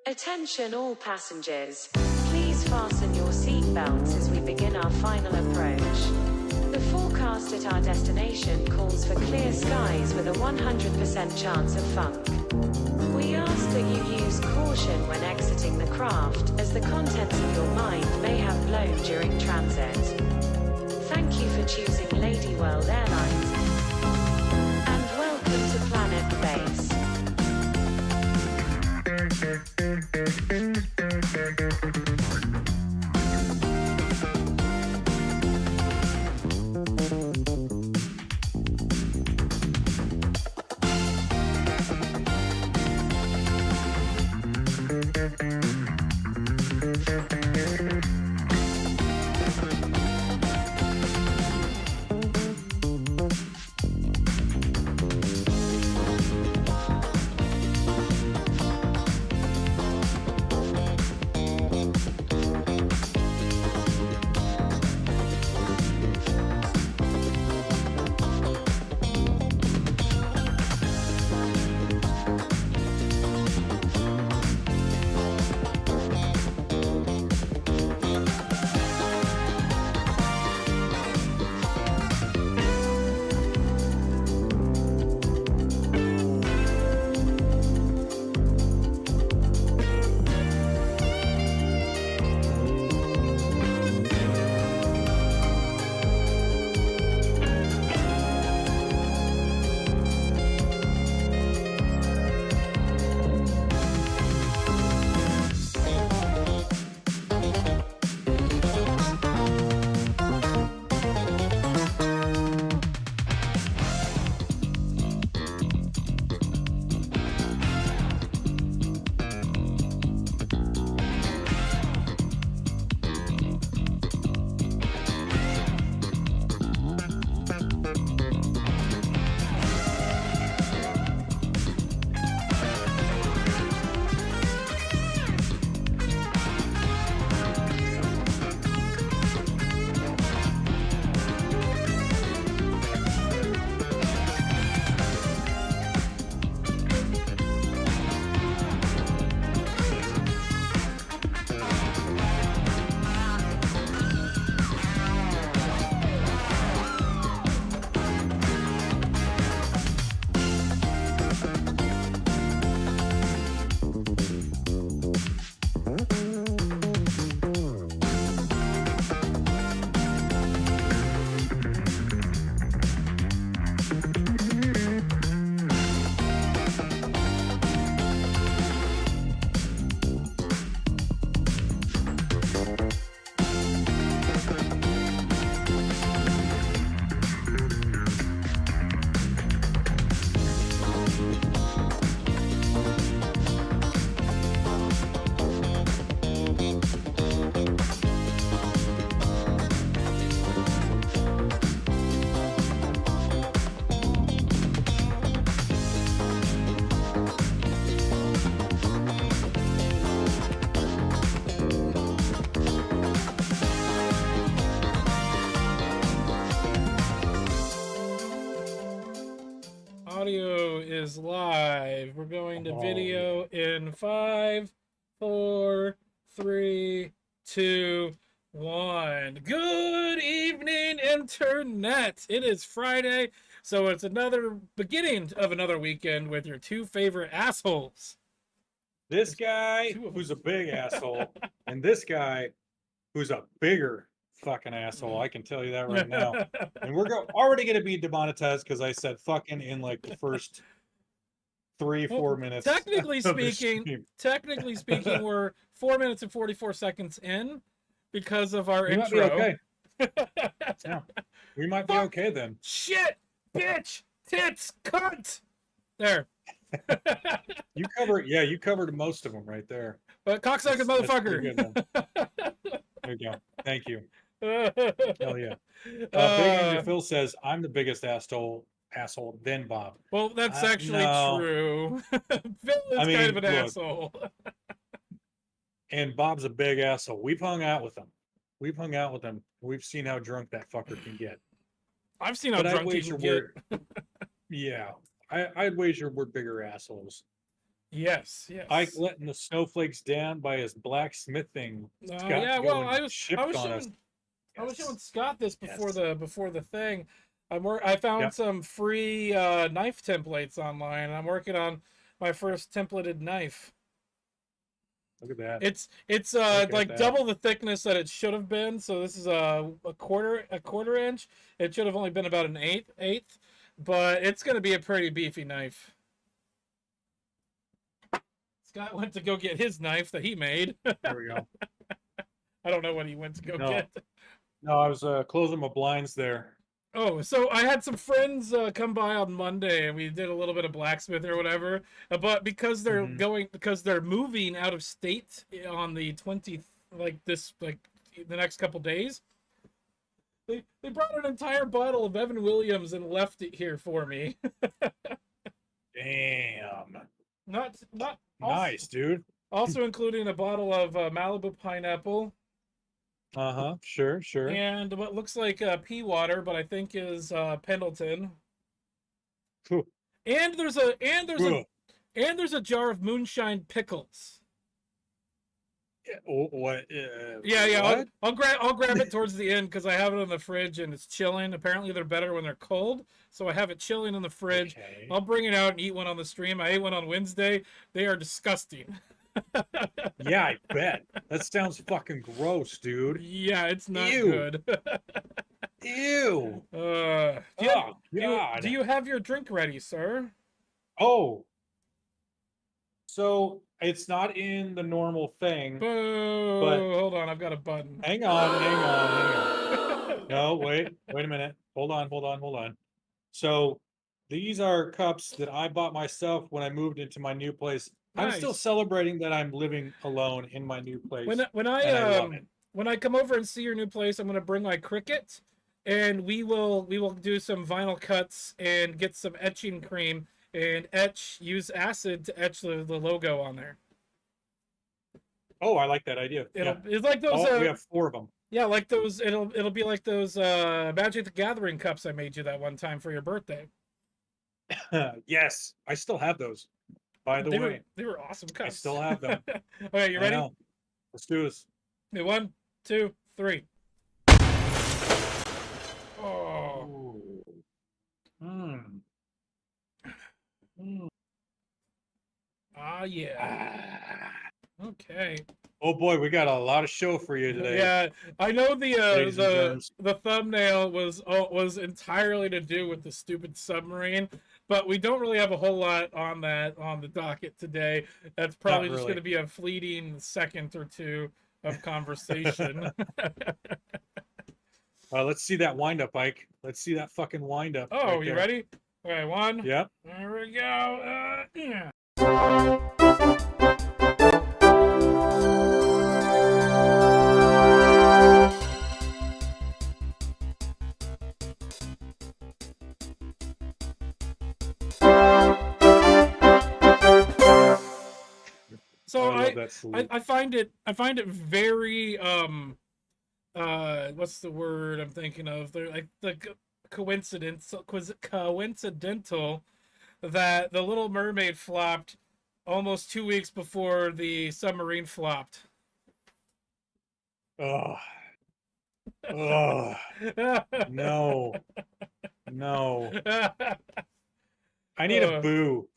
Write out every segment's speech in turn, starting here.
Attention all passengers. Please fasten your seatbelts as we begin our final approach. The forecast at our destination calls for clear skies with a 100% chance of funk. We ask that you use caution when exiting the craft, as the contents of your mind may have blown during transit. Thank you for choosing Lady World Airlines. And welcome to Planet Base. Audio is live. We're going to video in 5, 4, 3, 2, 1. Good evening, Internet. It is Friday, so it's another beginning of another weekend with your two favorite assholes. This guy who's a big asshole, and this guy who's a bigger fucking asshole. I can tell you that right now. And we're already going to be demonetized because I said fucking in like the first 3-4 minutes. Technically speaking, we're 4 minutes and 44 seconds in because of our intro. Might be okay. Yeah, we might be okay then. Shit, bitch, tits, cunt. There. You covered most of them right there. But cocksucker motherfucker. There you go. Thank you. Hell yeah. Big Angel Phil says, I'm the biggest asshole than Bob. Well, that's actually true. Phil is kind of an asshole. And Bob's a big asshole. We've hung out with him. We've seen how drunk that fucker can get. I've seen how drunk he can get. Yeah. I'd wager we're bigger assholes. Yes, yes. Ike letting the snowflakes down by his blacksmithing. Scott Yeah, well, going I was shipped on us. showing Scott this before Yes. the thing. I found Yep. some free knife templates online, and I'm working on my first templated knife. Look at that. It's Look at like that. double the thickness that it should have been. So this is a quarter inch. It should have only been about an eighth, but it's gonna be a pretty beefy knife. Scott went to go get his knife that he made. There we go. I don't know what he went to go No. get. No, I was closing my blinds there. Oh, so I had some friends come by on Monday, and we did a little bit of blacksmith or whatever. But because they're moving out of state on the 20th, like the next couple days, they brought an entire bottle of Evan Williams and left it here for me. Damn. not Nice, dude. Also including a bottle of Malibu pineapple. Sure. And what looks like pea water, but I think is Pendleton. Whew. And there's a jar of moonshine pickles. What? Yeah. What? I'll grab it towards the end because I have it in the fridge and it's chilling. Apparently they're better when they're cold, so I have it chilling in the fridge. Okay. I'll bring it out and eat one on the stream. I ate one on Wednesday. They are disgusting. Yeah, I bet. That sounds fucking gross, dude. Yeah, it's not Ew. good. Ew. Do you have your drink ready, sir? Oh. So it's not in the normal thing. Boo! But Hold on, I've got a button. Hang on. No, wait a minute. Hold on. So these are cups that I bought myself when I moved into my new place. Nice. I'm still celebrating that I'm living alone in my new place. When and I love it. When I come over and see your new place, I'm gonna bring my Cricut, and we will do some vinyl cuts and get some etching cream and use acid to etch the logo on there. Oh, I like that idea. It's like those. We have 4 of them. Yeah, like those. It'll be like those Magic the Gathering cups I made you that one time for your birthday. Yes, I still have those. By the way, they were awesome cups. I still have them. Okay, you ready? Let's do this. Okay, 1, 2, 3. Oh. Ah, yeah. Okay. Oh boy, we got a lot of show for you today. Yeah, I know the thumbnail was entirely to do with the stupid submarine, but we don't really have a whole lot on the docket today. That's probably just going to be a fleeting second or two of conversation. Let's see that wind up, Ike. Let's see that fucking wind up. Oh, you ready? Okay, 1. Yep. There we go. Yeah. So I find it very what's the word I'm thinking of? They're like the coincidental that the Little Mermaid flopped almost 2 weeks before the submarine flopped. Oh. No. I need a boo.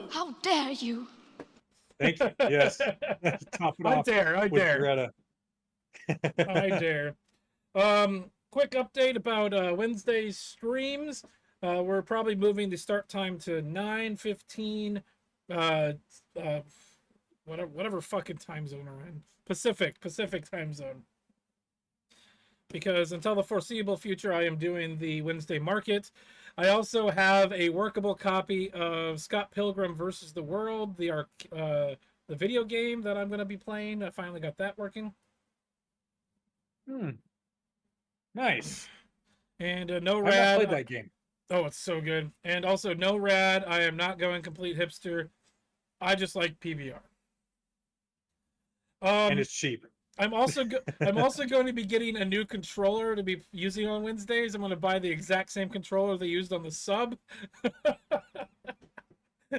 How dare you? Thank you. Yes. Top it off. I dare. Greta. I dare. Quick update about Wednesday's streams. We're probably moving the start time to 9:15. Whatever fucking time zone we're in. Pacific time zone. Because until the foreseeable future, I am doing the Wednesday market. I also have a workable copy of Scott Pilgrim versus the World, the video game that I'm going to be playing. I finally got that working. Nice. And no I've rad. not played that game. Oh, it's so good. And also no rad. I am not going complete hipster. I just like PBR. And it's cheap. I'm also going to be getting a new controller to be using on Wednesdays. I'm going to buy the exact same controller they used on the sub.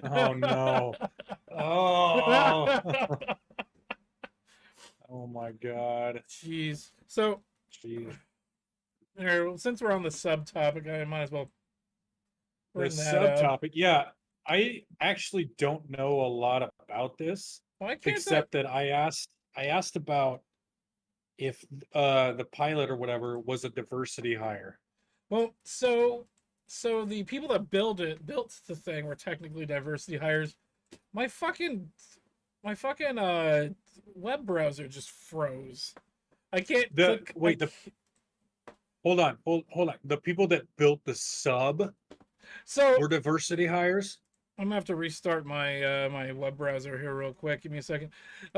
Oh no. Oh. Oh my God. Jeez. So, Jeez. since we're on the subtopic, I might as well The bring that up. subtopic. Yeah, I actually don't know a lot about this, Why can't that? except that I asked about if the pilot or whatever was a diversity hire. Well, so the people that built the thing were technically diversity hires. My fucking web browser just froze. I can't click. Hold on. The people that built the sub So were diversity hires. I'm gonna have to restart my my web browser here real quick. Give me a second.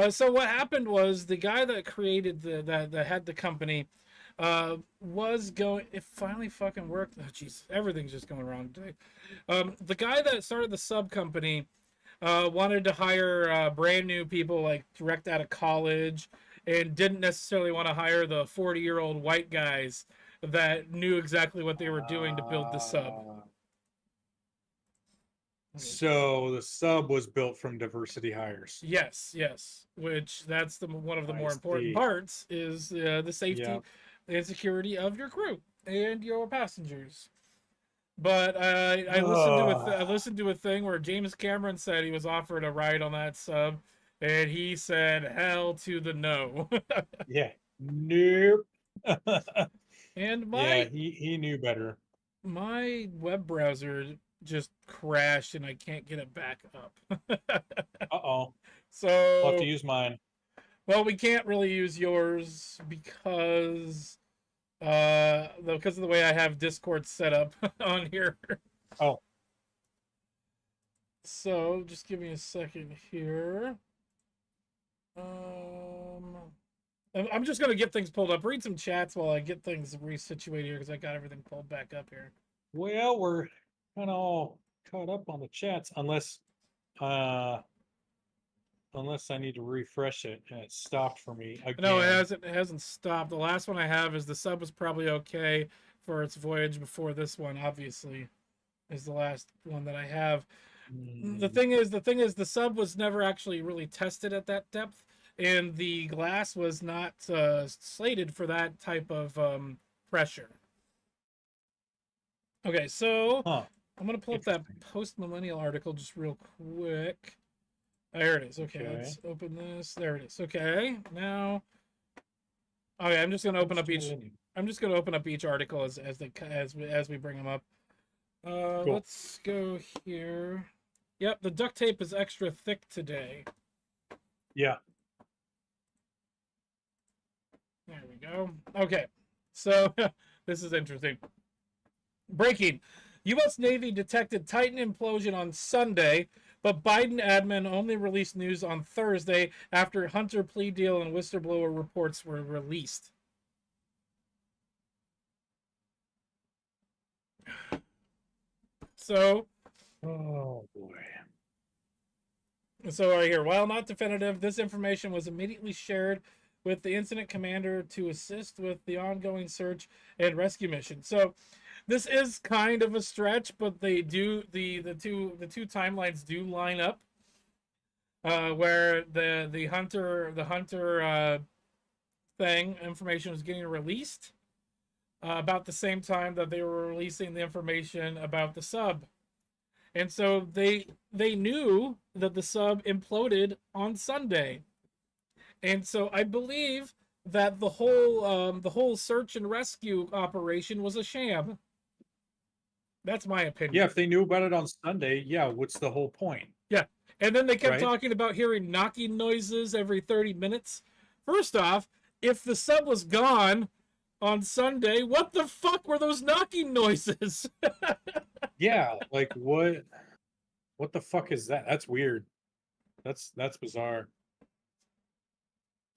So what happened was the guy that created that had the company was going. It finally fucking worked. Oh jeez, everything's just going wrong today. The guy that started the sub company wanted to hire brand new people like direct out of college, and didn't necessarily want to hire the 40-year-old white guys that knew exactly what they were doing to build the sub. So the sub was built from diversity hires. Yes, yes. Which that's one of the more I important see. parts is the safety Yeah. and security of your crew and your passengers. But I listened to a thing where James Cameron said he was offered a ride on that sub, and he said hell to the no. Yeah. Nope. And Yeah, he knew better. my web browser just crashed and I can't get it back up. Uh-oh. So I'll have to use mine. well, we can't really use yours because of the way I have Discord set up on here. Oh. So just give me a second here. I'm just gonna get things pulled up. Read some chats while I get things resituated here because I got everything pulled back up here. Well, we're kind of all caught up on the chats, unless I need to refresh it and it stopped for me again. No, it hasn't stopped. The last one I have is the sub was probably okay for its voyage before this one, obviously, is the last one that I have. The thing is, the sub was never actually really tested at that depth, and the glass was not slated for that type of pressure. Okay, so I'm gonna pull up that post-millennial article just real quick. There it is. Okay, let's open this. There it is. Okay, now. Okay, I'm just gonna open up each. I'm just gonna open up each article as we bring them up. Cool. Let's go here. Yep, the duct tape is extra thick today. Yeah. There we go. Okay, so this is interesting. Breaking: U.S. Navy detected Titan implosion on Sunday, but Biden admin only released news on Thursday after Hunter plea deal and whistleblower reports were released. So, oh boy. So right here, while not definitive, this information was immediately shared with the incident commander to assist with the ongoing search and rescue mission. So this is kind of a stretch, but they do the two timelines do line up. Where the hunter thing information was getting released about the same time that they were releasing the information about the sub. And so they knew that the sub imploded on Sunday. And so I believe that the whole search and rescue operation was a sham. That's my opinion. Yeah, if they knew about it on Sunday, yeah, what's the whole point? Yeah. And then they kept talking about hearing knocking noises every 30 minutes. First off, if the sub was gone on Sunday, what the fuck were those knocking noises? Yeah, like what the fuck is that? That's weird. That's bizarre.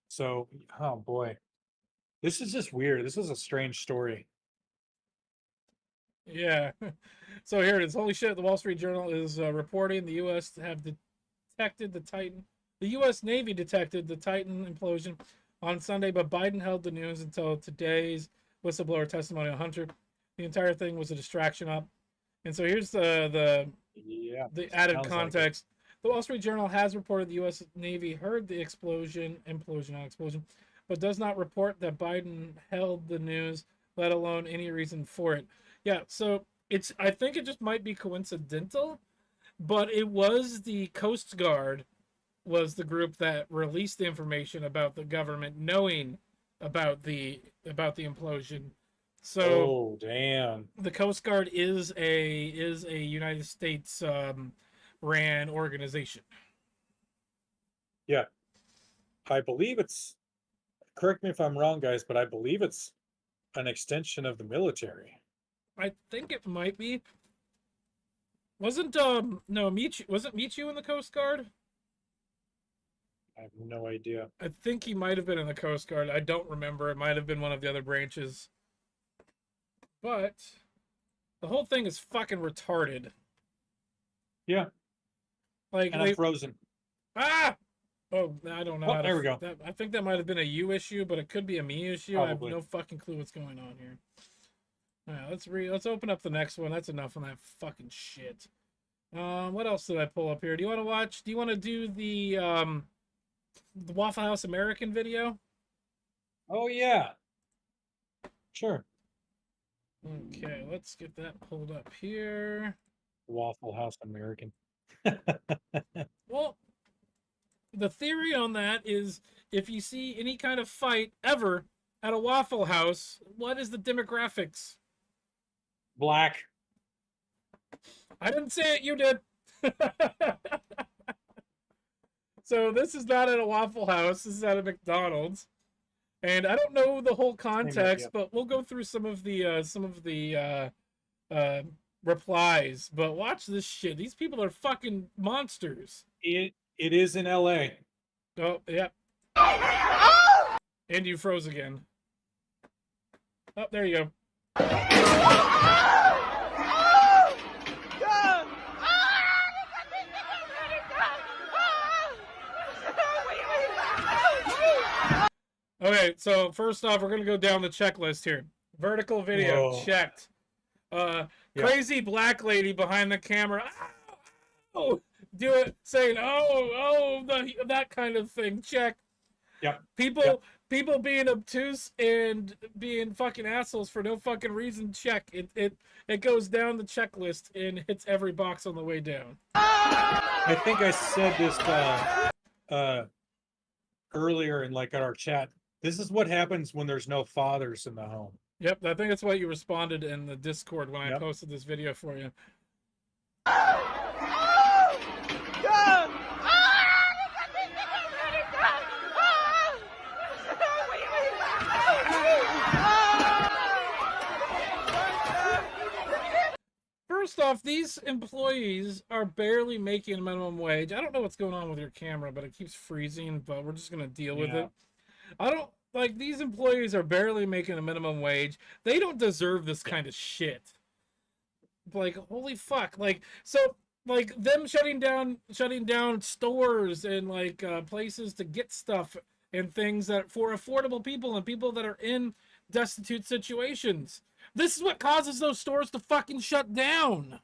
So, oh boy. This is just weird. This is a strange story. Yeah. So here it is. Holy shit, the Wall Street Journal is reporting the U.S. have detected the Titan. The U.S. Navy detected the Titan implosion on Sunday, but Biden held the news until today's whistleblower testimony on Hunter. The entire thing was a distraction op. And so here's the Yeah. the added sounds like it. context. The Wall Street Journal has reported the U.S. Navy heard the implosion, but does not report that Biden held the news, let alone any reason for it. Yeah, so I think it just might be coincidental, but it was the Coast Guard was the group that released the information about the government knowing about the implosion. So Oh, damn. the Coast Guard is a United States ran organization. Yeah. I believe it's, correct me if I'm wrong, guys, but I believe it's an extension of the military. I think it might be. Wasn't Michu in the Coast Guard? I have no idea. I think he might have been in the Coast Guard. I don't remember. It might have been one of the other branches. But the whole thing is fucking retarded. Yeah. Like And I'm frozen. Ah! Oh, I don't know. Oh, there we go. I think that might have been a you issue, but it could be a me issue. Probably. I have no fucking clue what's going on here. All right, let's open up the next one. That's enough on that fucking shit. What else did I pull up here? Do you want to watch? Do you want to do the Waffle House American video? Oh, yeah. Sure. Okay, let's get that pulled up here. Waffle House American. Well, the theory on that is if you see any kind of fight ever at a Waffle House, what is the demographics? Black. I didn't say it, you did. So this is not at a Waffle House. This is at a McDonald's. And I don't know the whole context, but we'll go through some of the replies. But watch this shit. These people are fucking monsters. It is in LA. Oh, yeah. And you froze again. Oh, there you go. Okay, so first off, we're gonna go down the checklist here. Vertical video checked. Crazy black lady behind the camera. Oh, do it, saying that kind of thing. Check. Yep. People being obtuse and being fucking assholes for no fucking reason. Check. It goes down the checklist and hits every box on the way down. I think I said this earlier in our chat. This is what happens when there's no fathers in the home. Yep, I think that's why you responded in the Discord when I posted this video for you. First off, these employees are barely making minimum wage. I don't know what's going on with your camera, but it keeps freezing, but we're just going to deal with it. I don't, these employees are barely making a minimum wage. They don't deserve this kind of shit. Holy fuck. Them shutting down stores and places to get stuff and things that for affordable people and people that are in destitute situations. This is what causes those stores to fucking shut down.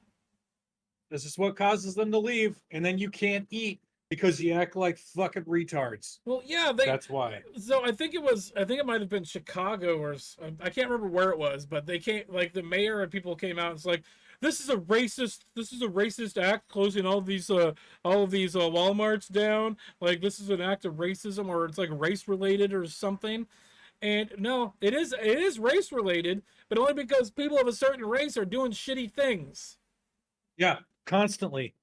This is what causes them to leave, and then you can't eat because you act like fucking retards. Well, yeah, that's why. So I think it might have been Chicago or I can't remember where it was, but they came, the mayor and people came out and it's like, this is a racist act, closing all of these Walmarts down. This is an act of racism, or it's race related or something. And no, it is race related, but only because people of a certain race are doing shitty things. Yeah, constantly.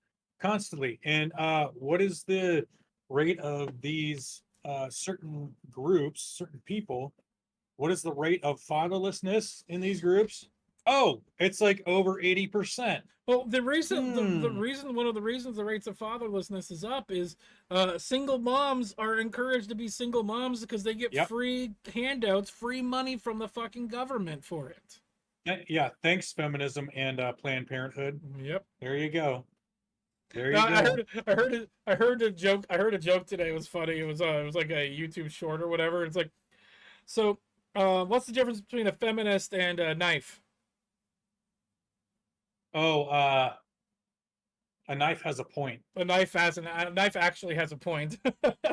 And what is the rate of these certain groups, certain people? What is the rate of fatherlessness in these groups? Oh, it's over 80%. Well, one of the reasons the rates of fatherlessness is up is single moms are encouraged to be single moms because they get free handouts, free money from the fucking government for it. Yeah, thanks feminism and Planned Parenthood. Yep. There you go. There you go. I heard a joke. I heard a joke today. It was funny. It was like a YouTube short or whatever. It's so what's the difference between a feminist and a knife? Oh, A knife has a point. A knife actually has a point.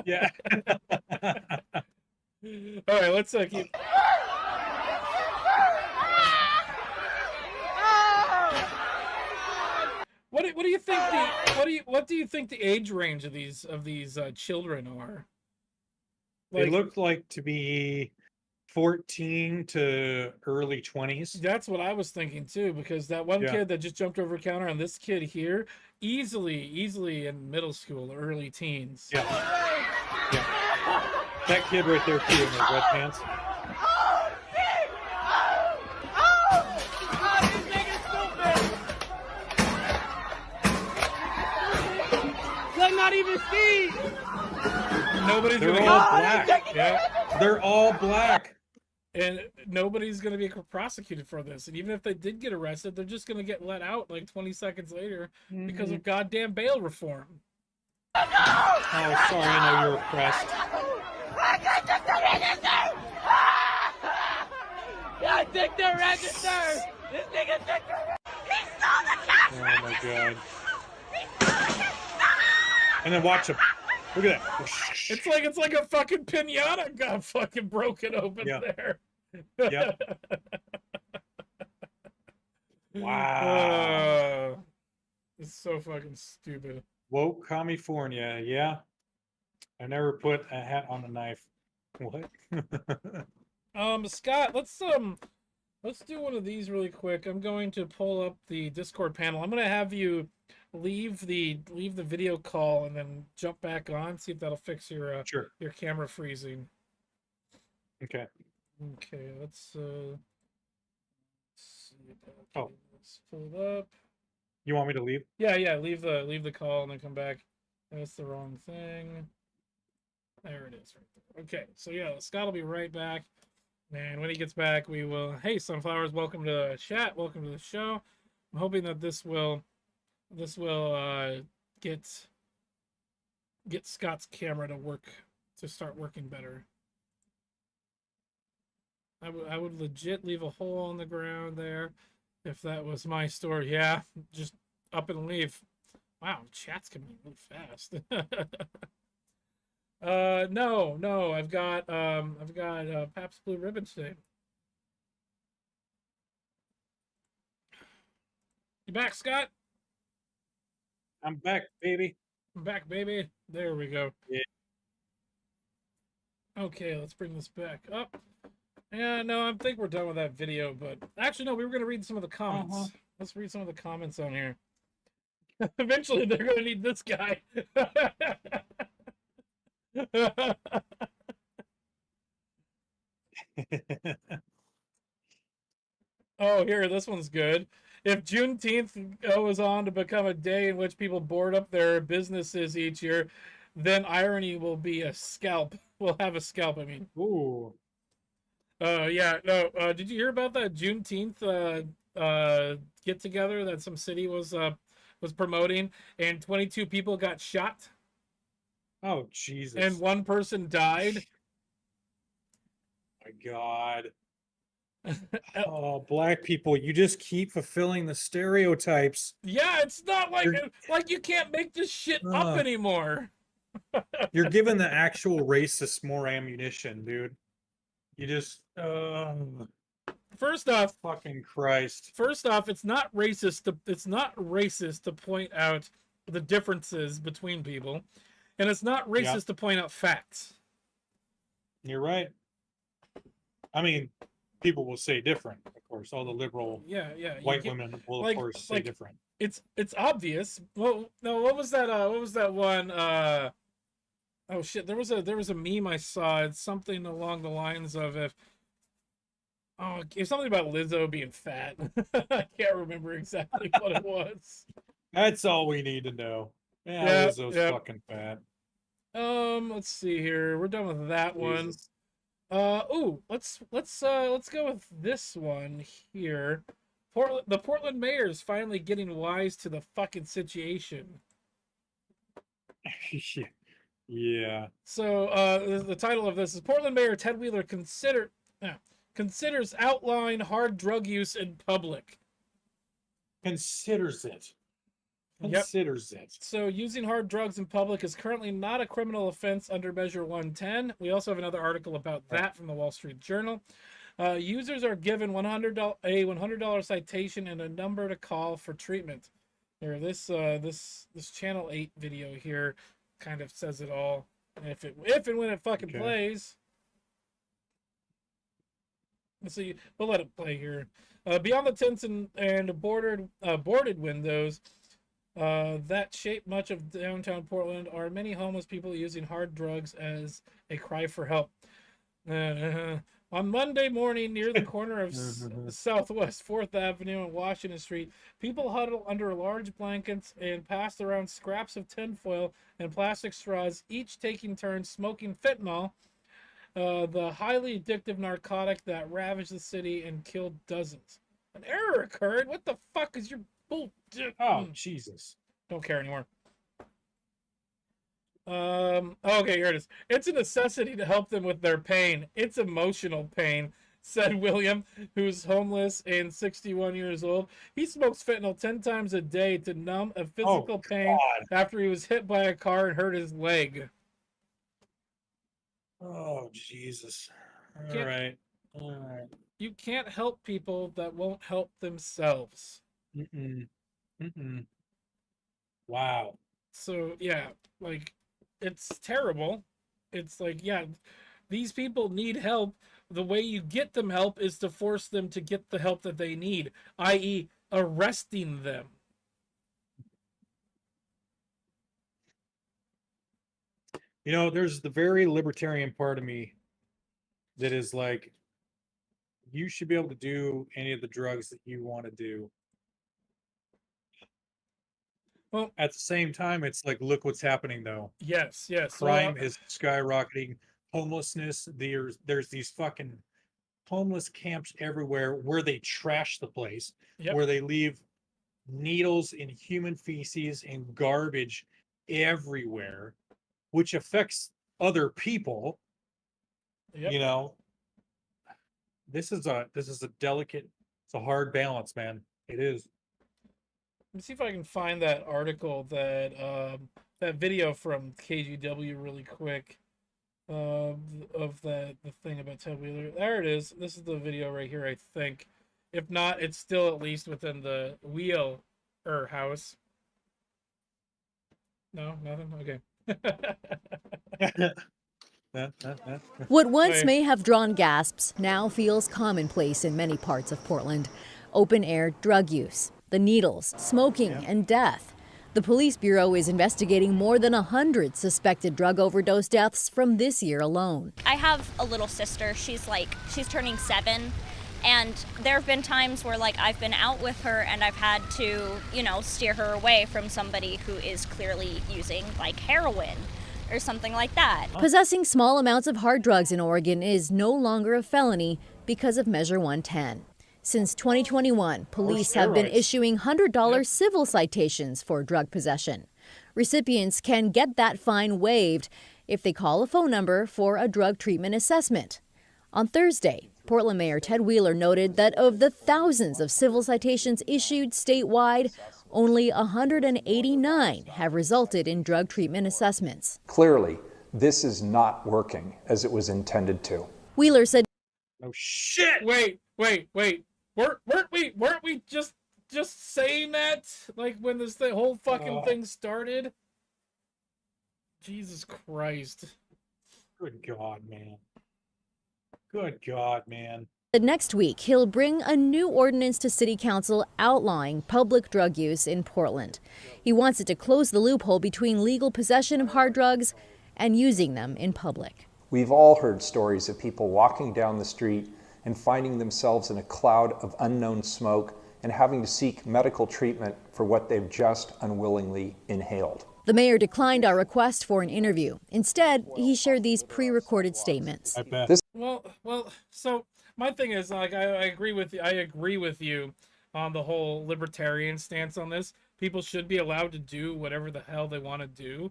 Yeah. All right, let's keep. What do you think what do you think the age range of these children are? They look like to be 14 to early 20s. That's what I was thinking too, because that one Yeah. kid that just jumped over the counter and this kid here, easily in middle school, early teens. Yeah. Yeah. That kid right there too in the red pants. Not even see. Nobody's They're gonna all black. Yeah. They're all black. And nobody's going to be prosecuted for this. And even if they did get arrested, they're just going to get let out like 20 seconds later because of goddamn bail reform. Oh, sorry, I know you're oppressed. I took the register. This nigga took the. He stole the cash. Oh my god. And then watch him. Look at that. It's like a fucking pinata got fucking broken open there. Yep. Wow. It's so fucking stupid. Woke California. Yeah. I never put a hat on a knife. What? Scott, let's do one of these really quick. I'm going to pull up the Discord panel. I'm going to have you leave the video call and then jump back on, see if that'll fix your Sure. your camera freezing. Okay. Okay, let's see if Oh. let's pull it up. You want me to leave? Yeah, leave the call and then come back. That's the wrong thing. There it is right there. Okay, so yeah, Scott will be right back. And when he gets back, we will. Hey, Sunflowers, welcome to the chat. Welcome to the show. I'm hoping that this will get Scott's camera to start working better. I would legit leave a hole in the ground there if that was my story. Yeah, just up and leave. Wow, chat's coming really fast. No, I've got Pabst Blue Ribbon today. You back, Scott? I'm back, baby. I'm back, baby. There we go. Yeah. Okay, let's bring this back up. Yeah, no, I think we're done with that video, but actually, no, we were going to read some of the comments. Let's read some of the comments on here. Eventually, they're going to need this guy. Oh, here, this one's good. If Juneteenth goes on to become a day in which people board up their businesses each year, then irony will be a scalp. We'll have a scalp, I mean. Ooh. Yeah, no, did you hear about that Juneteenth get together that some city was promoting, and 22 people got shot? Oh, Jesus. And one person died? My God. Oh, black people, you just keep fulfilling the stereotypes. Yeah, it's not like you can't make this shit up anymore. You're giving the actual racists more ammunition, dude. You just First off, fucking Christ. First off, it's not racist to point out the differences between people, and it's not racist to point out facts. You're right. I mean, people will say different, of course. All the liberal white women will of course say different. It's obvious. Well, no, what was that? What was that one? Oh shit! There was a meme I saw. It's something along the lines of it's something about Lizzo being fat. I can't remember exactly what it was. That's all we need to know. Yeah, Lizzo's fucking fat. Let's see here. We're done with that one. Let's go with this one here. The Portland mayor is finally getting wise to the fucking situation. Yeah. So the title of this is Portland Mayor Ted Wheeler considers outlawing hard drug use in public. Considers it. considers it. So using hard drugs in public is currently not a criminal offense under Measure 110. We also have another article about that from the Wall Street Journal. Users are given a $100 citation and a number to call for treatment. Here, this Channel 8 video here kind of says it all. If and when it fucking plays. Let's see. We'll let it play here. Beyond the tents and boarded windows that shape much of downtown Portland are many homeless people using hard drugs as a cry for help. On Monday morning, near the corner of Southwest 4th Avenue and Washington Street, people huddle under large blankets and pass around scraps of tinfoil and plastic straws, each taking turns smoking fentanyl, the highly addictive narcotic that ravaged the city and killed dozens. An error occurred. What the fuck is your bullshit? Oh, Jesus. Don't care anymore. Okay, here it is. It's a necessity to help them with their pain. It's emotional pain, said William, who's homeless and 61 years old. He smokes fentanyl 10 times a day to numb a physical pain after he was hit by a car and hurt his leg. Oh, Jesus. All right. You can't help people that won't help themselves. Wow. So, yeah, like, it's terrible. It's like, yeah, these people need help. The way you get them help is to force them to get the help that they need, i.e., arresting them. You know, there's the very libertarian part of me that is like, you should be able to do any of the drugs that you want to do. Well, at the same time, it's like, look what's happening, though. Yes. Crime is skyrocketing. Homelessness. There's these fucking homeless camps everywhere where they trash the place, where they leave needles and human feces and garbage everywhere, which affects other people. You know, this is a delicate, it's a hard balance, man. It is. Let me see if I can find that article, that video from KGW really quick, of the thing about Ted Wheeler. There it is. This is the video right here, I think. If not, it's still at least within the Wheeler house. No, nothing? Okay. What once may have drawn gasps now feels commonplace in many parts of Portland. Open-air drug use, the needles, smoking, and death. The police bureau is investigating more than 100 suspected drug overdose deaths from this year alone. I have a little sister. She's turning 7. And there have been times where I've been out with her and I've had to, steer her away from somebody who is clearly using heroin or something like that. Possessing small amounts of hard drugs in Oregon is no longer a felony because of Measure 110. Since 2021, police have been issuing $100 civil citations for drug possession. Recipients can get that fine waived if they call a phone number for a drug treatment assessment. On Thursday, Portland Mayor Ted Wheeler noted that of the thousands of civil citations issued statewide, only 189 have resulted in drug treatment assessments. Clearly, this is not working as it was intended to. Wheeler said, "Oh shit! Wait. Weren't we just saying that when the whole fucking thing started?" Jesus Christ. Good God, man. Good God, man. Next week, he'll bring a new ordinance to City Council outlawing public drug use in Portland. He wants it to close the loophole between legal possession of hard drugs and using them in public. We've all heard stories of people walking down the street and finding themselves in a cloud of unknown smoke and having to seek medical treatment for what they've just unwillingly inhaled. The mayor declined our request for an interview. Instead, he shared these pre-recorded statements. I bet. Well, so my thing is, I agree with you on the whole libertarian stance on this. People should be allowed to do whatever the hell they want to do,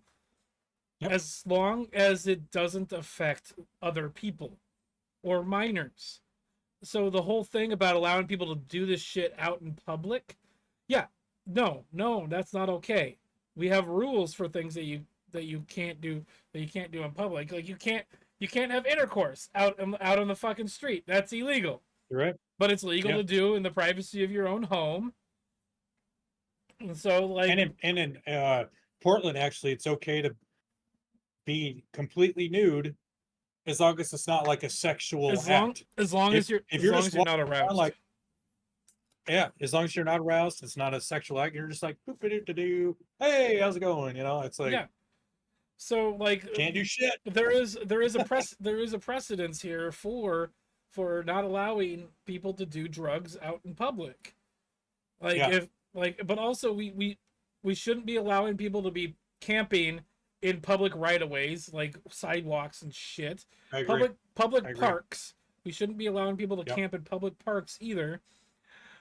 as long as it doesn't affect other people or minors. So the whole thing about allowing people to do this shit out in public, No, that's not okay. We have rules for things that you can't do in public. Like you can't have intercourse out on the fucking street. That's illegal. Right. But it's legal to do in the privacy of your own home. And so, like, and in Portland, actually, it's okay to be completely nude as long as it's not like a sexual act. As long as you're not aroused. Like, yeah, as long as you're not aroused, it's not a sexual act. You're just like, boop-a-doo-doo-doo. Hey, how's it going? You know, it's like, yeah. So like, can't do shit. There is a precedence here for not allowing people to do drugs out in public. Like but also we shouldn't be allowing people to be camping in public right-of-ways, like sidewalks and shit. Public parks. We shouldn't be allowing people to camp in public parks either.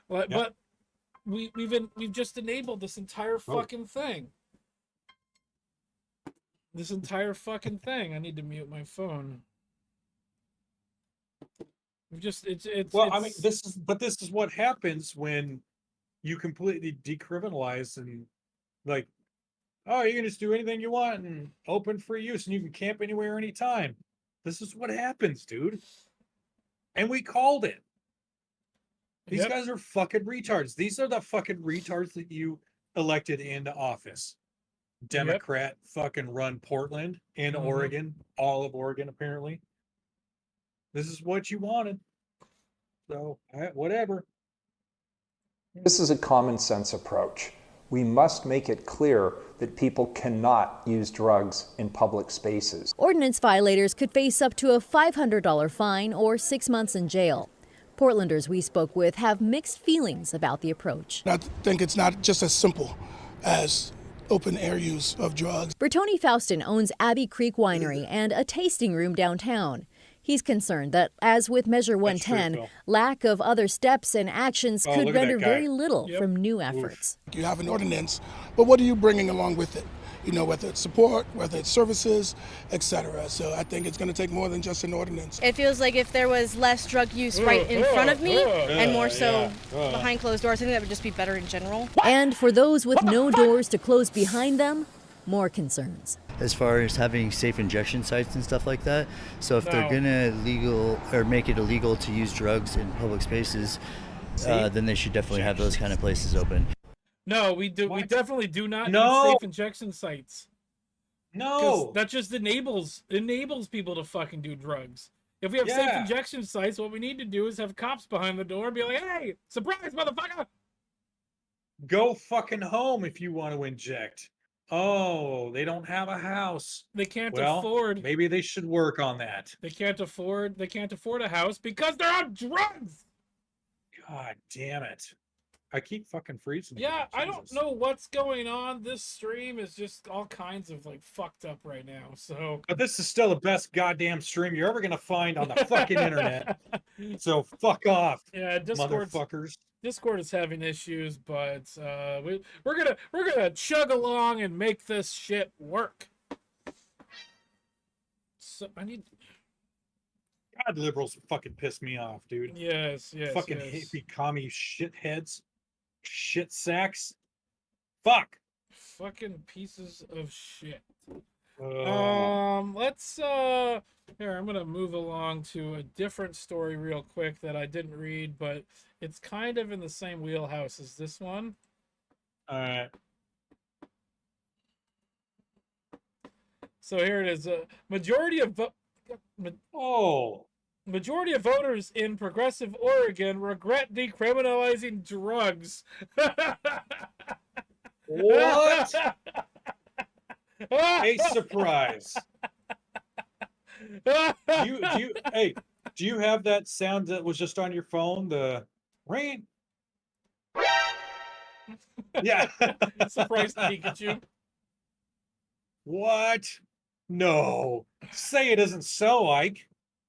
But we've just enabled this entire fucking thing. This entire fucking thing. I need to mute my phone. I mean, this is what happens when you completely decriminalize and like, oh, you can just do anything you want and open for use and you can camp anywhere, anytime. This is what happens, dude. And we called it. These guys are fucking retards. These are the fucking retards that you elected into office. Democrat fucking run Portland and Oregon, all of Oregon, apparently. This is what you wanted. So, whatever. This is a common sense approach. We must make it clear that people cannot use drugs in public spaces. Ordinance violators could face up to a $500 fine or 6 months in jail. Portlanders we spoke with have mixed feelings about the approach. I think it's not just as simple as open air use of drugs. Bertoni Faustin owns Abbey Creek Winery and a tasting room downtown. He's concerned that, as with Measure 110, lack of other steps and actions could render very little from new efforts. You have an ordinance, but what are you bringing along with it? You know, whether it's support, whether it's services, etc. So I think it's going to take more than just an ordinance. It feels like if there was less drug use right in front of me and more so behind closed doors, I think that would just be better in general. And for those with no doors to close behind them, more concerns. As far as having safe injection sites and stuff like that. So if they're gonna make it illegal to use drugs in public spaces, then they should definitely have those kind of places open. No, we do. We definitely do not need safe injection sites. No, that just enables people to fucking do drugs. If we have safe injection sites, what we need to do is have cops behind the door and be like, "Hey, surprise, motherfucker! Go fucking home if you want to inject." Oh, they don't have a house. They can't afford. Maybe they should work on that. They can't afford a house because they're on drugs. God damn it. I keep fucking freezing. Yeah, I don't know what's going on. This stream is just all kinds of like fucked up right now. So, but this is still the best goddamn stream you're ever gonna find on the fucking internet. So fuck off. Yeah, motherfuckers. Discord is having issues, but we're gonna chug along and make this shit work. So I need. God, liberals fucking piss me off, dude. Yes. Fucking hippie commie shitheads, shit sacks. Fuck. Fucking pieces of shit. Let's here, I'm gonna move along to a different story real quick that I didn't read, but it's kind of in the same wheelhouse as this one. All right. So here it is. Majority of voters in progressive Oregon regret decriminalizing drugs. What? A surprise. Do you have that sound that was just on your phone? The rain. Yeah. Surprise Pikachu. What? No. Say it isn't so, Ike.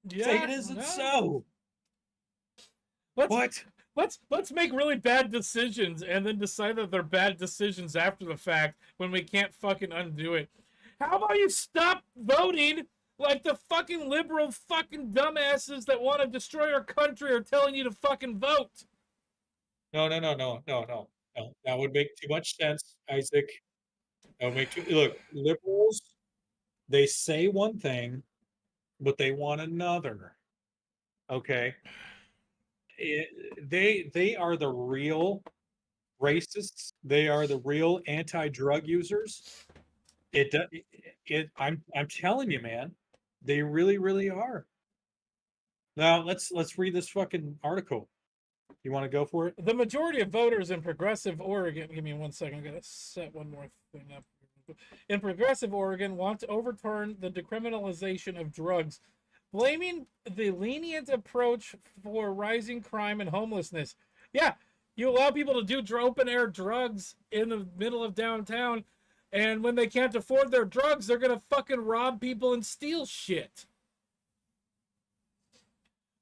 Yeah, say it isn't so. What? Let's make really bad decisions and then decide that they're bad decisions after the fact when we can't fucking undo it. How about you stop voting like the fucking liberal fucking dumbasses that want to destroy our country are telling you to fucking vote? No. No, that would make too much sense, Isaac. That would make too. Look, liberals, they say one thing, but they want another. Okay, they are the real racists. They are the real anti-drug users. I'm telling you, man, they really, really are. Now let's read this fucking article. You want to go for it? The majority of voters in progressive Oregon, give me 1 second, I'm going to set one more thing up. In progressive Oregon, want to overturn the decriminalization of drugs, blaming the lenient approach for rising crime and homelessness. Yeah, you allow people to do open air drugs in the middle of downtown, and when they can't afford their drugs, they're going to fucking rob people and steal shit.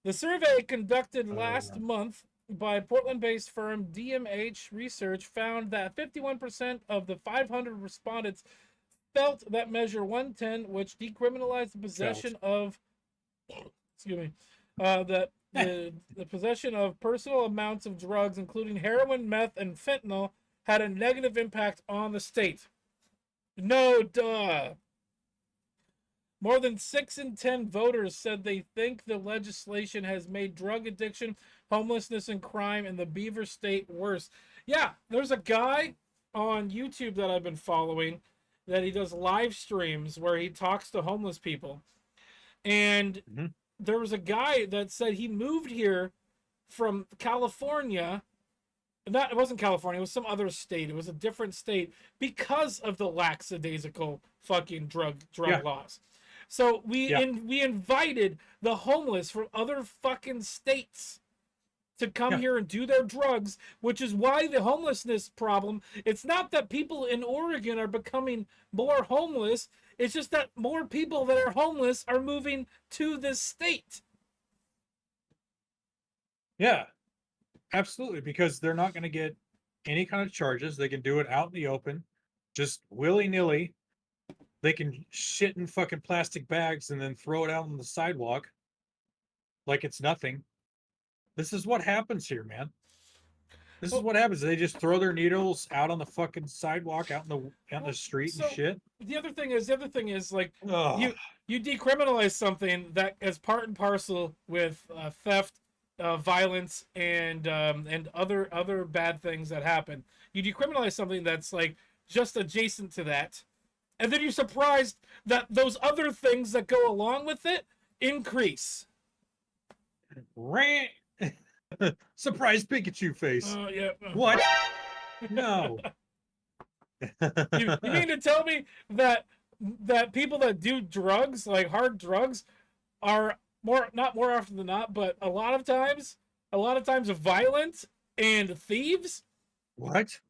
The survey conducted last month by Portland-based firm DMH Research found that 51% of the 500 respondents felt that Measure 110, which decriminalized the possession of, the possession of personal amounts of drugs, including heroin, meth, and fentanyl, had a negative impact on the state. No duh. More than 6 in 10 voters said they think the legislation has made drug addiction, homelessness, and crime in the Beaver State worse. Yeah, there's a guy on YouTube that I've been following that he does live streams where he talks to homeless people. And there was a guy that said he moved here from California. It wasn't California, it was some other state. It was a different state because of the lackadaisical fucking drug laws. So we invited the homeless from other fucking states to come here and do their drugs, which is why the homelessness problem, it's not that people in Oregon are becoming more homeless, it's just that more people that are homeless are moving to this state. Yeah, absolutely, because they're not going to get any kind of charges. They can do it out in the open, just willy-nilly. They can shit in fucking plastic bags and then throw it out on the sidewalk like it's nothing. This is what happens here, man. This is what happens. They just throw their needles out on the fucking sidewalk, out in the street and shit. The other thing is like you decriminalize something that is part and parcel with theft, violence, and other bad things that happen. You decriminalize something that's like just adjacent to that. And then you're surprised that those other things that go along with it increase. Rant. Surprise Pikachu face. Oh, yeah. What? No. You mean to tell me that people that do drugs, like hard drugs, are not more often than not, but a lot of times violent and thieves? What?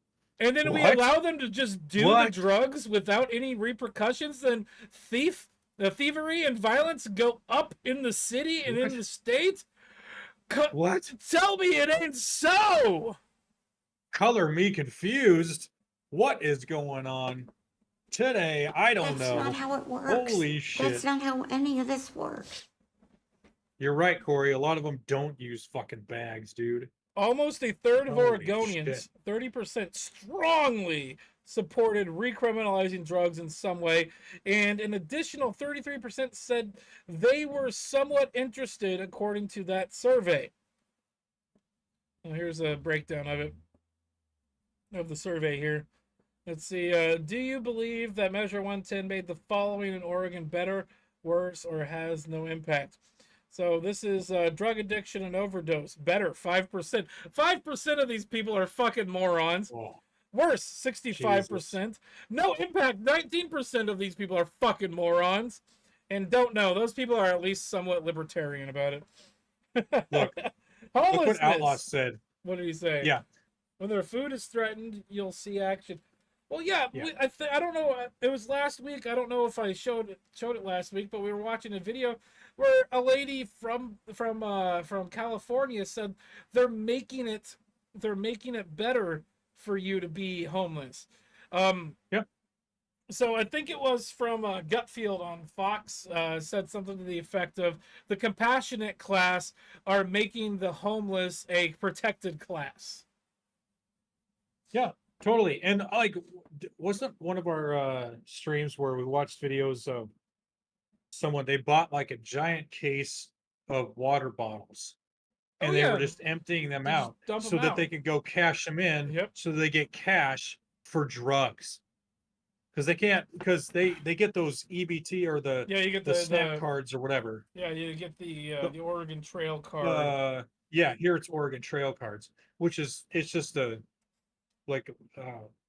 And then we allow them to just do the drugs without any repercussions. Then thievery and violence go up in the city and in the state. What? Tell me it ain't so. Color me confused. What is going on today? I don't know. That's not how it works. Holy shit. That's not how any of this works. You're right, Corey. A lot of them don't use fucking bags, dude. Almost a third of Holy Oregonians, shit. 30%, strongly supported recriminalizing drugs in some way, and an additional 33% said they were somewhat interested, according to that survey. Well, here's a breakdown of the survey here. Let's see. Do you believe that Measure 110 made the following in Oregon better, worse, or has no impact? So this is drug addiction and overdose. Better, 5%. 5% of these people are fucking morons. Oh, worse, 65%. Jesus. No impact, 19% of these people are fucking morons. And don't know. Those people are at least somewhat libertarian about it. Look what Outlaw said. What did he say? Yeah. When their food is threatened, you'll see action. Well, yeah. I don't know. It was last week. I don't know if I showed it last week, but we were watching a video where a lady from California said they're making it better for you to be homeless. Yep. So I think it was from Gutfield on Fox, said something to the effect of the compassionate class are making the homeless a protected class. Yeah, totally. And like, wasn't one of our streams where we watched videos of someone, they bought like a giant case of water bottles and Oh they were yeah, just emptying them they just out dump so them that out. they could go cash them in. Yep. So they get cash for drugs. Because they can't, because they get those EBT or Yeah, you get the snap the cards or whatever. yeah, you get the Oregon Trail card. Yeah, here it's Oregon Trail cards, which is, it's just a like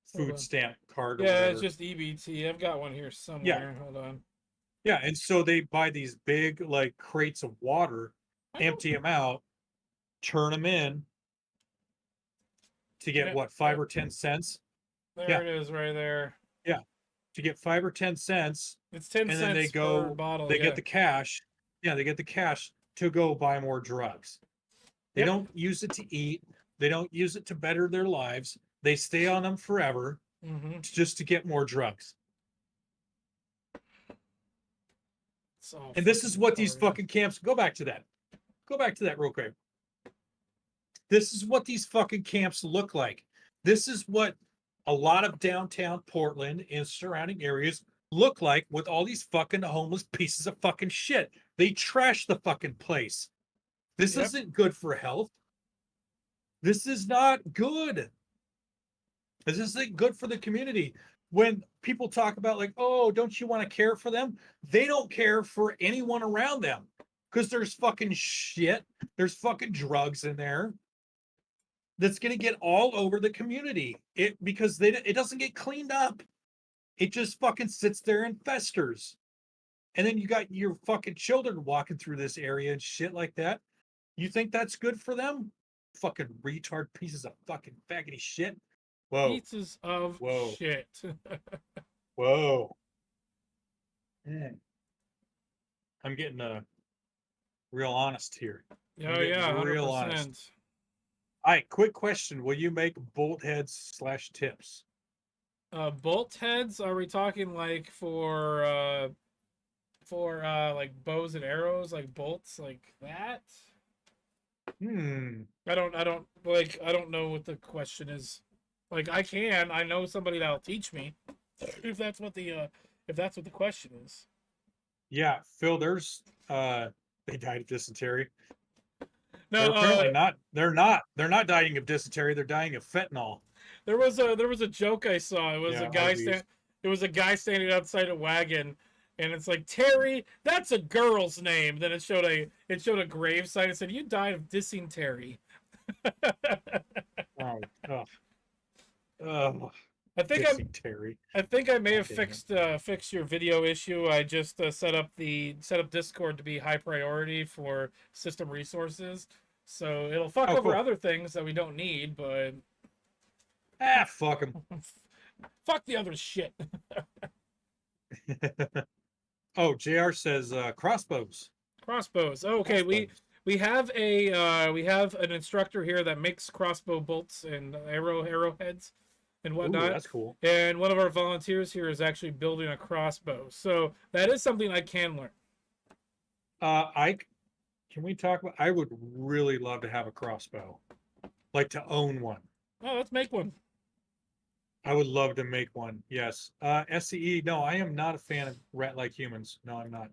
food stamp card or Yeah, whatever. it's just EBT. I've got one here somewhere. Hold on. Yeah, and so they buy these big like crates of water, empty them out, turn them in to get what, 5 or 10 cents? There it is, right there. Yeah, to get 5 or 10 cents. It's 10 and cents then they go, per bottle. they get the cash. Yeah, they get the cash to go buy more drugs. They don't use it to eat. They don't use it to better their lives. They stay on them forever just to get more drugs. And this is what these fucking camps, go back to that. Go back to that real quick. This is what these fucking camps look like. This is what a lot of downtown Portland and surrounding areas look like with all these fucking homeless pieces of fucking shit. They trash the fucking place. This isn't good for health. This is not good. This isn't good for the community. When people talk about like, oh, don't you want to care for them? They don't care for anyone around them because there's fucking shit. There's fucking drugs in there that's going to get all over the community. Because it doesn't get cleaned up. It just fucking sits there and festers. And then you got your fucking children walking through this area and shit like that. You think that's good for them? Fucking retard pieces of fucking faggoty shit. Whoa. Pieces of shit. Whoa. I'm getting real honest here. Oh yeah, 100%. Real honest. All right, quick question. Will you make bolt heads / tips? Bolt heads, are we talking like for like bows and arrows, like bolts like that? I don't know what the question is. Like I know somebody that'll teach me if that's what the question is. Yeah, Phil, there's they died of dysentery. No, they're apparently not. They're not dying of dysentery. They're dying of fentanyl. There was a joke I saw. It was a guy standing outside a wagon, and it's like, Terry, that's a girl's name. Then it showed a grave site and said, you died of dysentery. I think I may have fixed your video issue. I just set up Discord to be high priority for system resources, so it'll fuck over other things that we don't need. But fuck them. Fuck the other shit. Oh, JR says crossbows. Crossbows. Okay, we have an instructor here that makes crossbow bolts and arrowheads and whatnot. Ooh, that's cool. And one of our volunteers here is actually building a crossbow. So that is something I can learn. Can we talk about, I would really love to have a crossbow. Like to own one. Oh, let's make one. I would love to make one. Yes. SCE, no, I am not a fan of rat-like humans. No, I'm not.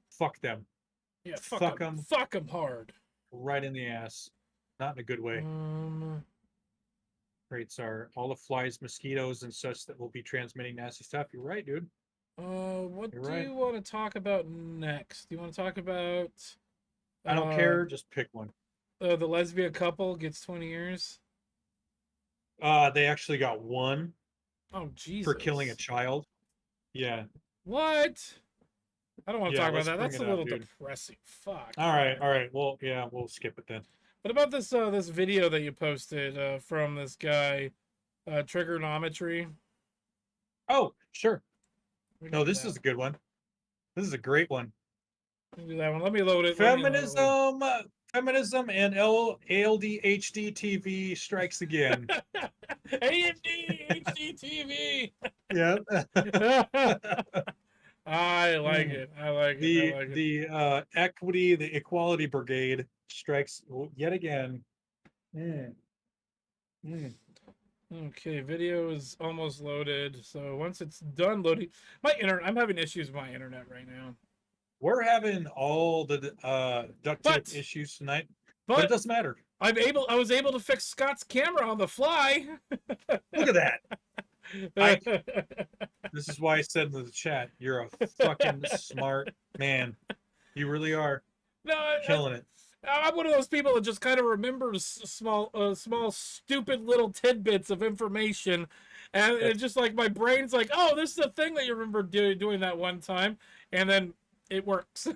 Fuck them. Yeah, fuck them. Fuck them hard. Right in the ass. Not in a good way. Rates are all the flies, mosquitoes, and such that will be transmitting nasty stuff. You're right, dude. What do you want to talk about next? Do you want to talk about? I don't care. Just pick one. The lesbian couple gets 20 years. They actually got one. Oh, Jesus. For killing a child. Yeah. What? I don't want to talk about that. That's a little depressing. Fuck. All right. Well, yeah, we'll skip it then. What about this this video that you posted from this guy, Trigonometry? Oh, sure. No, this is a good one. This is a great one. Do that one. Let me load it. Feminism and ALDHD TV strikes again. ALDHD TV. Yeah. I like it. The equity, the equality brigade strikes yet again. Okay, video is almost loaded. So once it's done loading, I'm having issues with my internet right now. We're having all the duct tape issues tonight, but it doesn't matter. I was able to fix Scott's camera on the fly. Look at that. This is why I said in the chat, you're a fucking smart man. You really are. No, killing it. I'm one of those people that just kind of remembers small, stupid little tidbits of information, and it's just like my brain's like, "Oh, this is the thing that you remember doing that one time," and then it works.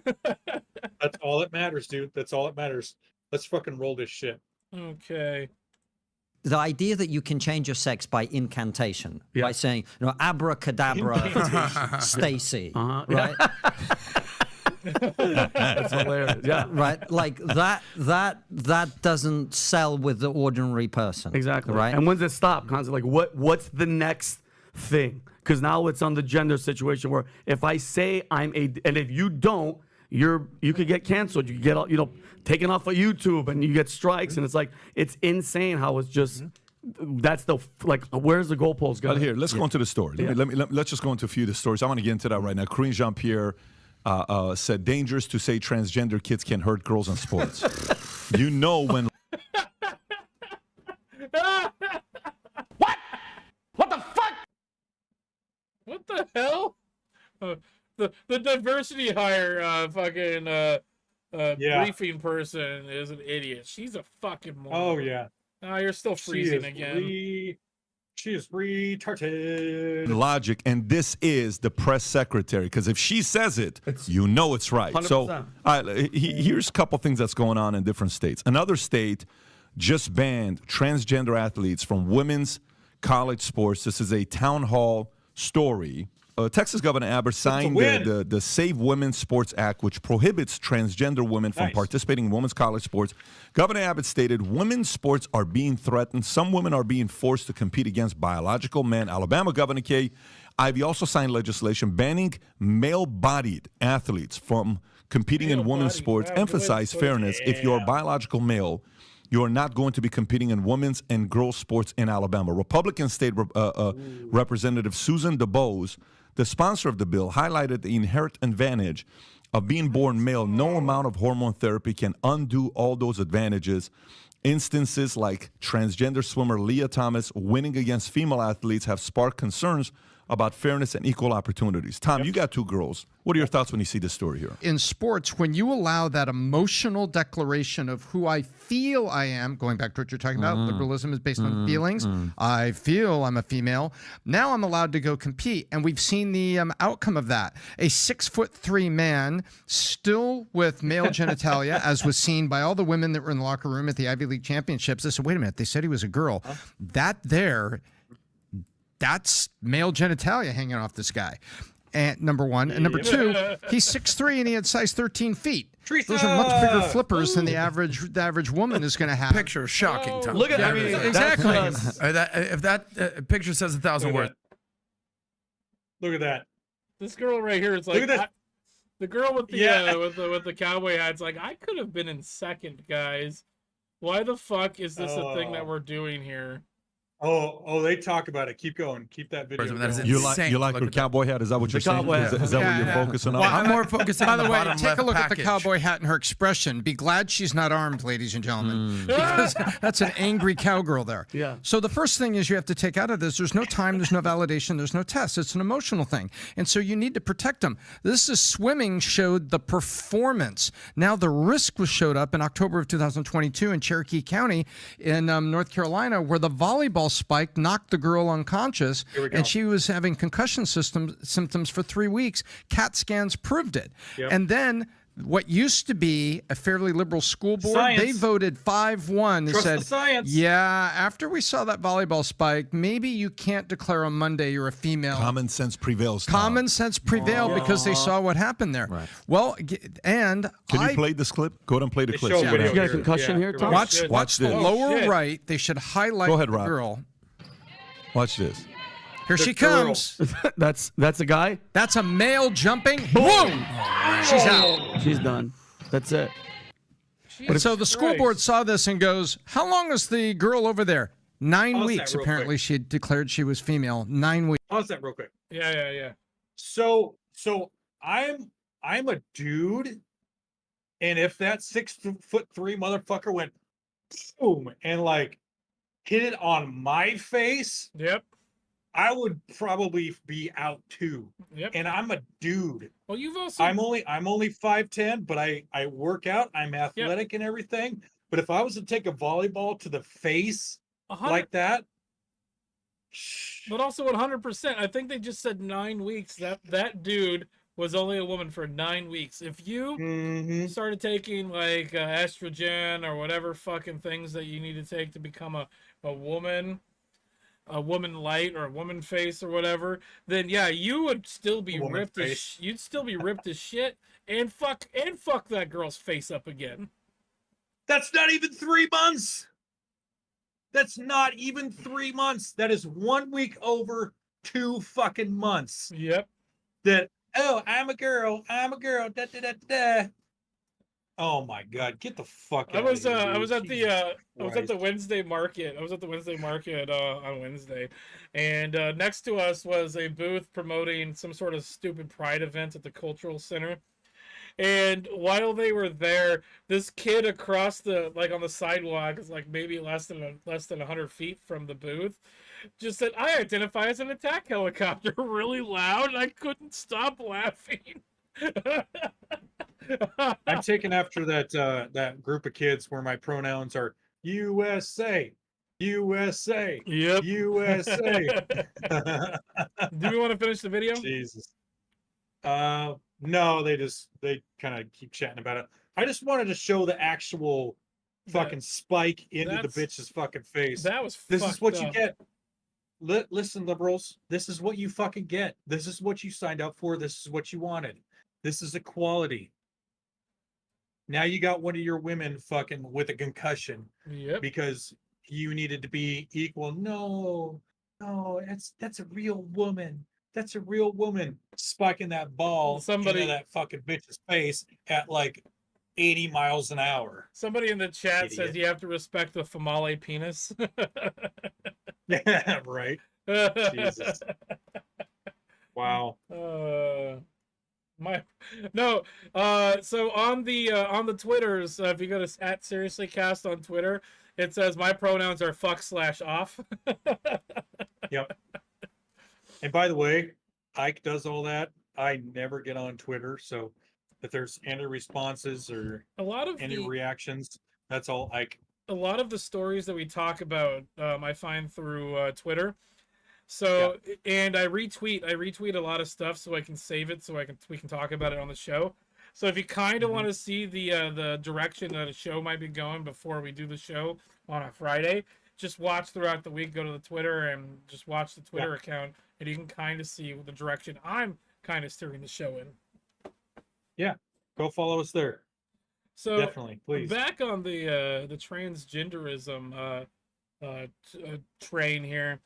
That's all that matters, dude. That's all that matters. Let's fucking roll this shit. Okay. The idea that you can change your sex by incantation, by saying, abracadabra, Stacy, right? That's hilarious. Yeah. Right. Like that doesn't sell with the ordinary person. Exactly. Right. And when's it stop? Constantly, like, what's the next thing? Because now it's on the gender situation where if I say and if you don't, you could get canceled. You could get taken off of YouTube, and you get strikes, and it's like it's insane how it's just. That's where's the goalpost going? Here, let's go into the story. Let's just go into a few of the stories. I want to get into that right now. Corinne Jean-Pierre said, dangerous to say transgender kids can hurt girls in sports. You know when... What? What the fuck? What the hell? The diversity hire briefing person is an idiot. She's a fucking moron. Oh, yeah. Oh, you're still freezing again. She is retarded. Logic, and this is the press secretary, because if she says it, you know it's right. 100%. So here's a couple things that's going on in different states. Another state just banned transgender athletes from women's college sports. This is a town hall story. Texas Governor Abbott signed the Save Women's Sports Act, which prohibits transgender women from participating in women's college sports. Governor Abbott stated, women's sports are being threatened. Some women are being forced to compete against biological men. Alabama Governor Kay Ivey also signed legislation banning male-bodied athletes from competing in women's sports. Emphasize fairness. If you're a biological male, you are not going to be competing in women's and girls' sports in Alabama. Republican State Representative Susan DuBose, the sponsor of the bill, highlighted the inherent advantage of being born male. No amount of hormone therapy can undo all those advantages. Instances like transgender swimmer Leah Thomas winning against female athletes have sparked concerns about fairness and equal opportunities. Tom, you got two girls. What are your thoughts when you see this story here? In sports, when you allow that emotional declaration of who I feel I am, going back to what you're talking about, liberalism is based on feelings. I feel I'm a female. Now I'm allowed to go compete, and we've seen the outcome of that. A 6'3" man, still with male genitalia, as was seen by all the women that were in the locker room at the Ivy League championships. They said, wait a minute, they said he was a girl. That's male genitalia hanging off this guy. And number one. And number two, he's 6'3" and he had size 13 feet. Those are much bigger flippers than the average woman is going to have. Picture is shocking, Tom. Look at exactly. If that picture says 1,000 words. Look at that. This girl right here is like the girl with the with the cowboy hat's like, I could have been in second, guys. Why the fuck is this a thing that we're doing here? Oh, they talk about it. Keep going. Keep that video going. You like her cowboy hat? Is that what you're saying? Is that what you're focusing on? Well, I'm more focusing on the bottom left take a look package. at the cowboy hat and her expression. Be glad she's not armed, ladies and gentlemen. Because that's an angry cowgirl there. Yeah. So the first thing is you have to take out of this, there's no time, there's no validation, there's no test. It's an emotional thing. And so you need to protect them. This is swimming showed the performance. Now the risk was showed up in October of 2022 in Cherokee County in North Carolina, where the volleyball spike knocked the girl unconscious, and she was having concussion symptoms for 3 weeks. CAT scans proved it. Yep. And then what used to be a fairly liberal school board, they voted 5-1 and said, yeah, after we saw that volleyball spike, maybe you can't declare on Monday you're a female. Common sense prevails. Common sense prevailed because they saw what happened there. Right. Well, and can you play this clip? Go ahead and play the clip. You got a concussion here, Tom? Watch this. the lower right. They should highlight the girl. Watch this. Here she comes. That's a guy? That's a male jumping. Boom! She's out. She's done. That's it. So the school board saw this and goes, how long is the girl over there? 9 Pause weeks, that real apparently, quick. she had declared she was female. 9 weeks. Pause that real quick. Yeah. So I'm a dude, and if that 6'3" motherfucker went boom and like hit it on my face, yep, I would probably be out too. Yep. And I'm a dude. Well, you've also I'm only 5'10", but I work out. I'm athletic and everything. But if I was to take a volleyball to the face like that, but also 100%. I think they just said 9 weeks. That dude was only a woman for 9 weeks. If you started taking like estrogen or whatever fucking things that you need to take to become a woman light or a woman face or whatever, then yeah, you would still be ripped as you'd still be ripped as shit and fuck that girl's face up again. That's not even 3 months. That's not even 3 months. That is 1 week over 2 fucking months. Yep. That, oh, I'm a girl. Da, da, da, da. Oh my God, get the fuck out of here. I was at the Christ. Wednesday market. I was at the Wednesday market on Wednesday, and next to us was a booth promoting some sort of stupid pride event at the cultural center. And while they were there, this kid across the on the sidewalk, is like maybe less than 100 feet from the booth, just said, "I identify as an attack helicopter," really loud, and I couldn't stop laughing. I'm taking after that group of kids where my pronouns are USA, USA, yep, USA. Do we want to finish the video? Jesus. No, they kind of keep chatting about it. I just wanted to show the actual fucking spike into the bitch's fucking face. That was This is what fucked you up. get. Listen, liberals, this is what you fucking get. This is what you signed up for. This is what you wanted. This is equality. Now you got one of your women fucking with a concussion because you needed to be equal. No, that's a real woman. That's a real woman. Spiking that ball into that fucking bitch's face at like 80 miles an hour. Somebody in the chat says you have to respect the famale penis. Yeah, right. Jesus. Wow. So on the Twitters, if you go to @SeriouslyCast on Twitter, it says my pronouns are fuck/off. Yep. And by the way, Ike does all that. I never get on Twitter, so if there's any responses or any reactions, that's all Ike. A lot of the stories that we talk about, I find through Twitter. So and I retweet a lot of stuff so I can save it so we can talk about it on the show. So if you kind of want to see the direction that a show might be going before we do the show on a Friday, just watch throughout the week. Go to the Twitter and just watch the Twitter account, and you can kind of see the direction I'm kind of steering the show in. Yeah, go follow us there. So definitely, please. Back on the transgenderism train here.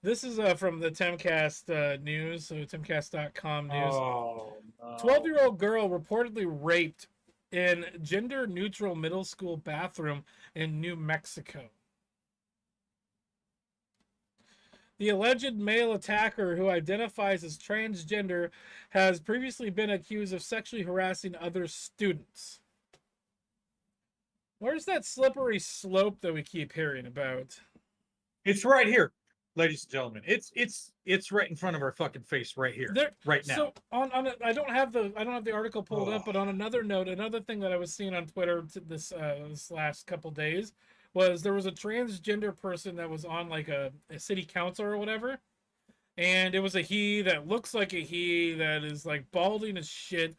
This is from the Timcast news, so timcast.com news. Oh, no. 12-year-old girl reportedly raped in gender-neutral middle school bathroom in New Mexico. The alleged male attacker, who identifies as transgender, has previously been accused of sexually harassing other students. Where's that slippery slope that we keep hearing about? It's right here, ladies and gentlemen. It's right in front of our fucking face right here, right now. So I don't have the article pulled up, but on another note, another thing that I was seeing on Twitter this last couple days was there was a transgender person that was on like a city council or whatever, and it was a he that looks like a he that is like balding as shit,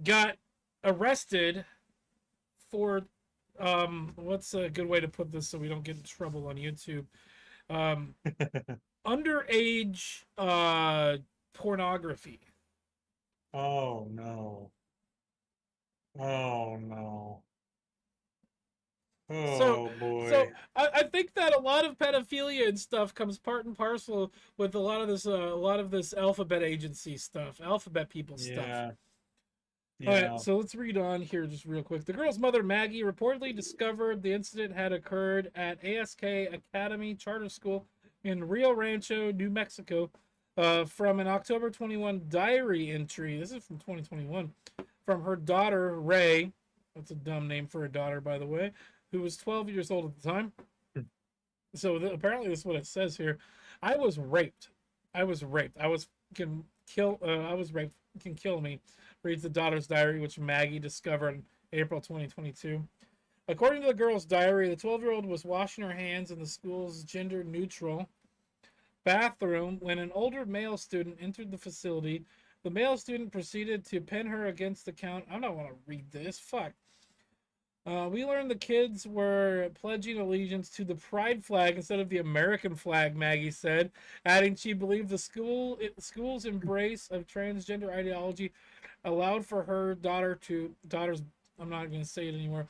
got arrested for what's a good way to put this so we don't get in trouble on YouTube, underage pornography. Oh no. Oh no. Oh boy. So I think that a lot of pedophilia and stuff comes part and parcel with a lot of this alphabet agency stuff, alphabet people stuff. All right, so let's read on here just real quick. The girl's mother, Maggie, reportedly discovered the incident had occurred at ASK Academy Charter School in Rio Rancho, New Mexico, from an October 21 diary entry. This is from 2021. From her daughter, Ray. That's a dumb name for a daughter, by the way, who was 12 years old at the time. So apparently this is what it says here. I was raped. I was raped. I was raped. Can kill me. Reads the daughter's diary, which Maggie discovered in April 2022. According to the girl's diary, the 12-year-old was washing her hands in the school's gender-neutral bathroom when an older male student entered the facility. The male student proceeded to pin her against the counter. I don't want to read this. Fuck. We learned the kids were pledging allegiance to the pride flag instead of the American flag, Maggie said, adding she believed the school's embrace of transgender ideology allowed for her daughter's, I'm not going to say it anymore.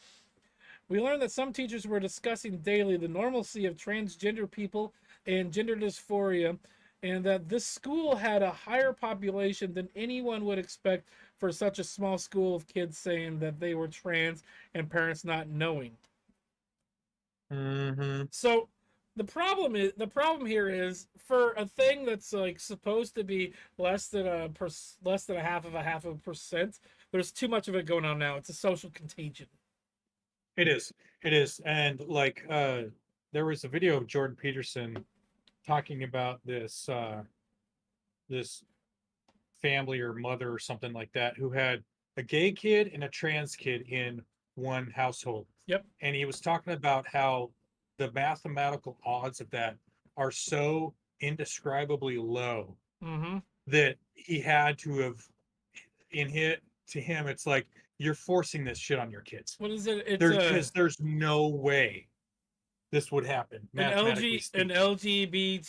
We learned that some teachers were discussing daily the normalcy of transgender people and gender dysphoria, and that this school had a higher population than anyone would expect for such a small school of kids saying that they were trans and parents not knowing. So the problem here is for a thing that's like supposed to be less than a half of a percent, there's too much of it going on now. It's a social contagion. It is. And like there was a video of Jordan Peterson talking about this this family or mother or something like that who had a gay kid and a trans kid in one household. Yep. And he was talking about how the mathematical odds of that are so indescribably low that he had to have to him it's like you're forcing this shit on your kids. What is it? It's because there's no way this would happen. An LGBTQI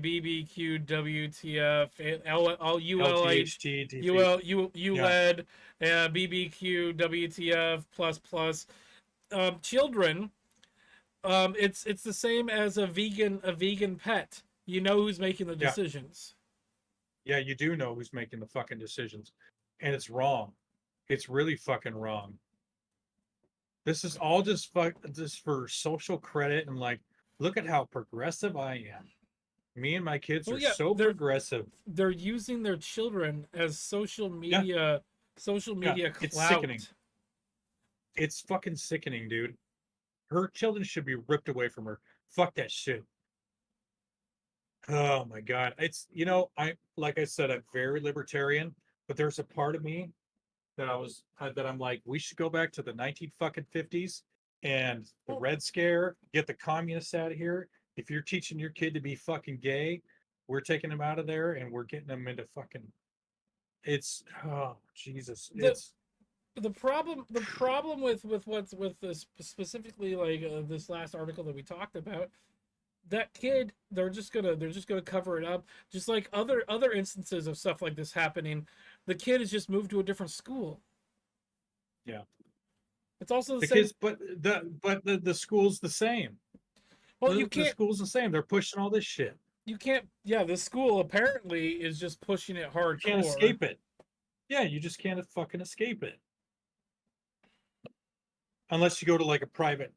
BBQ WTF ULED BBQ WTF plus children. It's the same as a vegan pet. You know who's making the decisions. Yeah, you do know who's making the fucking decisions, and it's wrong. It's really fucking wrong. This is all just for social credit and like, look at how progressive I am. Me and my kids are so progressive. They're using their children as social media clout. It's sickening. It's fucking sickening, dude. Her children should be ripped away from her. Fuck that shit. Oh my God. It's, like I said, I'm very libertarian, but there's a part of me that I'm like, we should go back to the 1950s and the Red Scare, get the communists out of here. If you're teaching your kid to be fucking gay, we're taking them out of there and we're getting them into fucking, it's, oh Jesus. The problem with what's with this specifically, like this last article that we talked about, that kid, they're just gonna cover it up, just like other instances of stuff like this happening. The kid has just moved to a different school. Yeah, it's also the kids, but the school's the same. Well, the school's the same. They're pushing all this shit. You can't. Yeah, the school apparently is just pushing it hardcore. You can't escape it. Yeah, you just can't fucking escape it. Unless you go to like a private,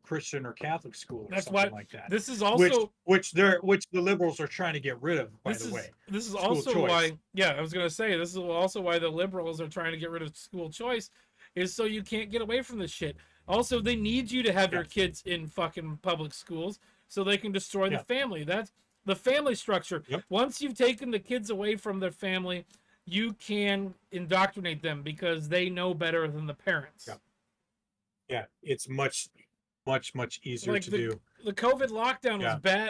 Christian or Catholic school or something like that. This is also which the liberals are trying to get rid of. By the way, this is also why. Yeah, I was gonna say this is also why the liberals are trying to get rid of school choice, is so you can't get away from this shit. Also, they need you to have your kids in fucking public schools so they can destroy the family. That's the family structure. Yep. Once you've taken the kids away from their family, you can indoctrinate them because they know better than the parents. Yeah, it's much easier to do. The COVID lockdown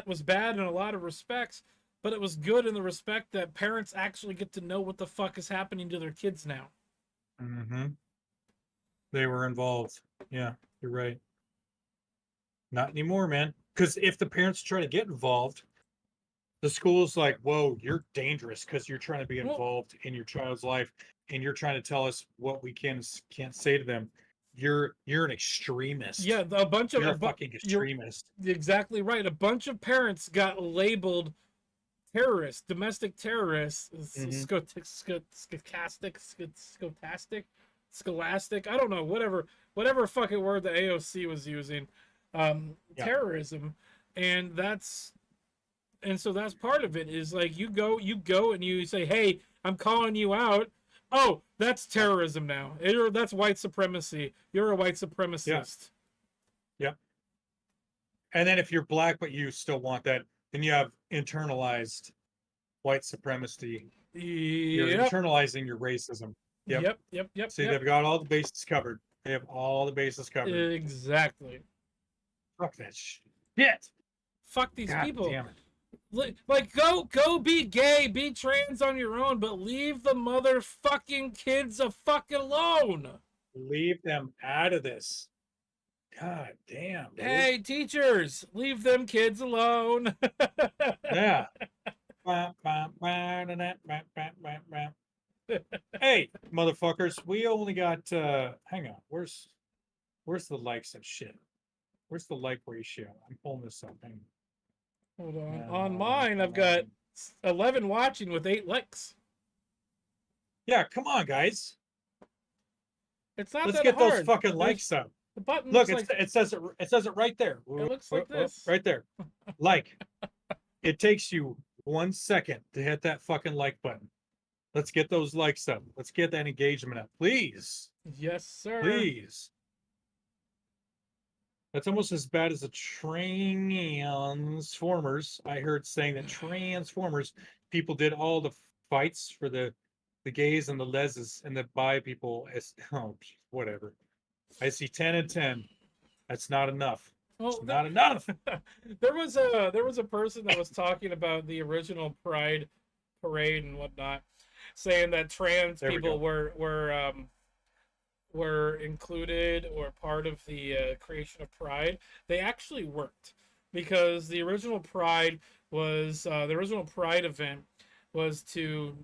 was bad in a lot of respects, but it was good in the respect that parents actually get to know what the fuck is happening to their kids now. They were involved. Yeah, you're right. Not anymore, man. Because if the parents try to get involved, the school's like, whoa, you're dangerous because you're trying to be involved in your child's life and you're trying to tell us what we can't say to them. You're an extremist. Yeah, you're a fucking extremist. You're exactly right. A bunch of parents got labeled terrorists, domestic terrorists, scholastic, I don't know, whatever fucking word the AOC was using, terrorism, and so that's part of it, is like you go and you say, hey, I'm calling you out. Oh, that's terrorism now. That's white supremacy. You're a white supremacist. Yep. And then if you're black but you still want that, then you have internalized white supremacy. You're internalizing your racism. Yep. See, they've got all the bases covered. They have all the bases covered. Exactly. Fuck that shit. Fuck these people. Damn it. Like, go be gay, be trans on your own, but leave the motherfucking kids a fucking alone. Leave them out of this. God damn, dude. Hey, teachers, leave them kids alone. Yeah. Hey, motherfuckers, we only got hang on, where's the likes and shit? Where's the like ratio? I'm pulling this up. Hang on. Hold on. On mine, I've got 11 watching with 8 likes. Yeah, come on, guys. It's not Let's that get hard. those fucking likes up. The button Look, looks it says it right there. It looks like this. Right there. Like. It takes you 1 second to hit that fucking like button. Let's get those likes up. Let's get that engagement up. Please. Yes, sir. Please. That's almost as bad as the Transformers. I heard saying that Transformers people did all the fights for the gays and the leses and the bi people as whatever. I see 10 and 10. That's not enough. Well, it's not enough. There was a person that was talking about the original Pride parade and whatnot, saying that trans people were included or part of the creation of Pride. They actually weren't, because the original Pride event was to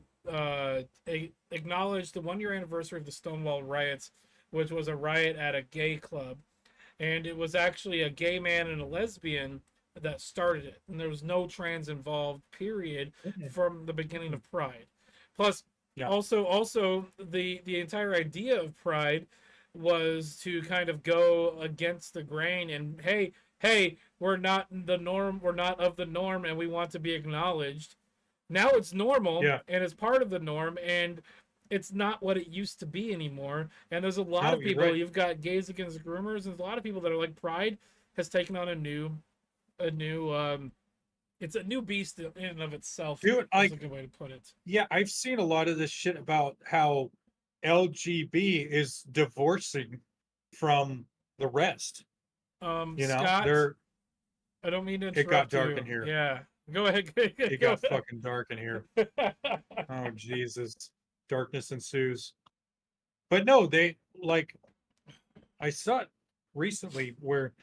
acknowledge the 1-year anniversary of the Stonewall riots, which was a riot at a gay club, and it was actually a gay man and a lesbian that started it, and there was no trans involved, period, from the beginning of Pride. Plus, also the entire idea of Pride was to kind of go against the grain and hey, we're not the norm, we're not of the norm, and we want to be acknowledged. Now it's normal, and it's part of the norm, and it's not what it used to be anymore. And there's a lot of people. You've got Gays Against Groomers, and there's a lot of people that are like, Pride has taken on a new it's a new beast in and of itself. Dude, that's a good way to put it. Yeah, I've seen a lot of this shit about how LGB is divorcing from the rest. Scott, they're. I don't mean to interrupt. It got dark you. in here. Yeah, go ahead. It got fucking dark in here. Oh Jesus, darkness ensues. But no, I saw it recently where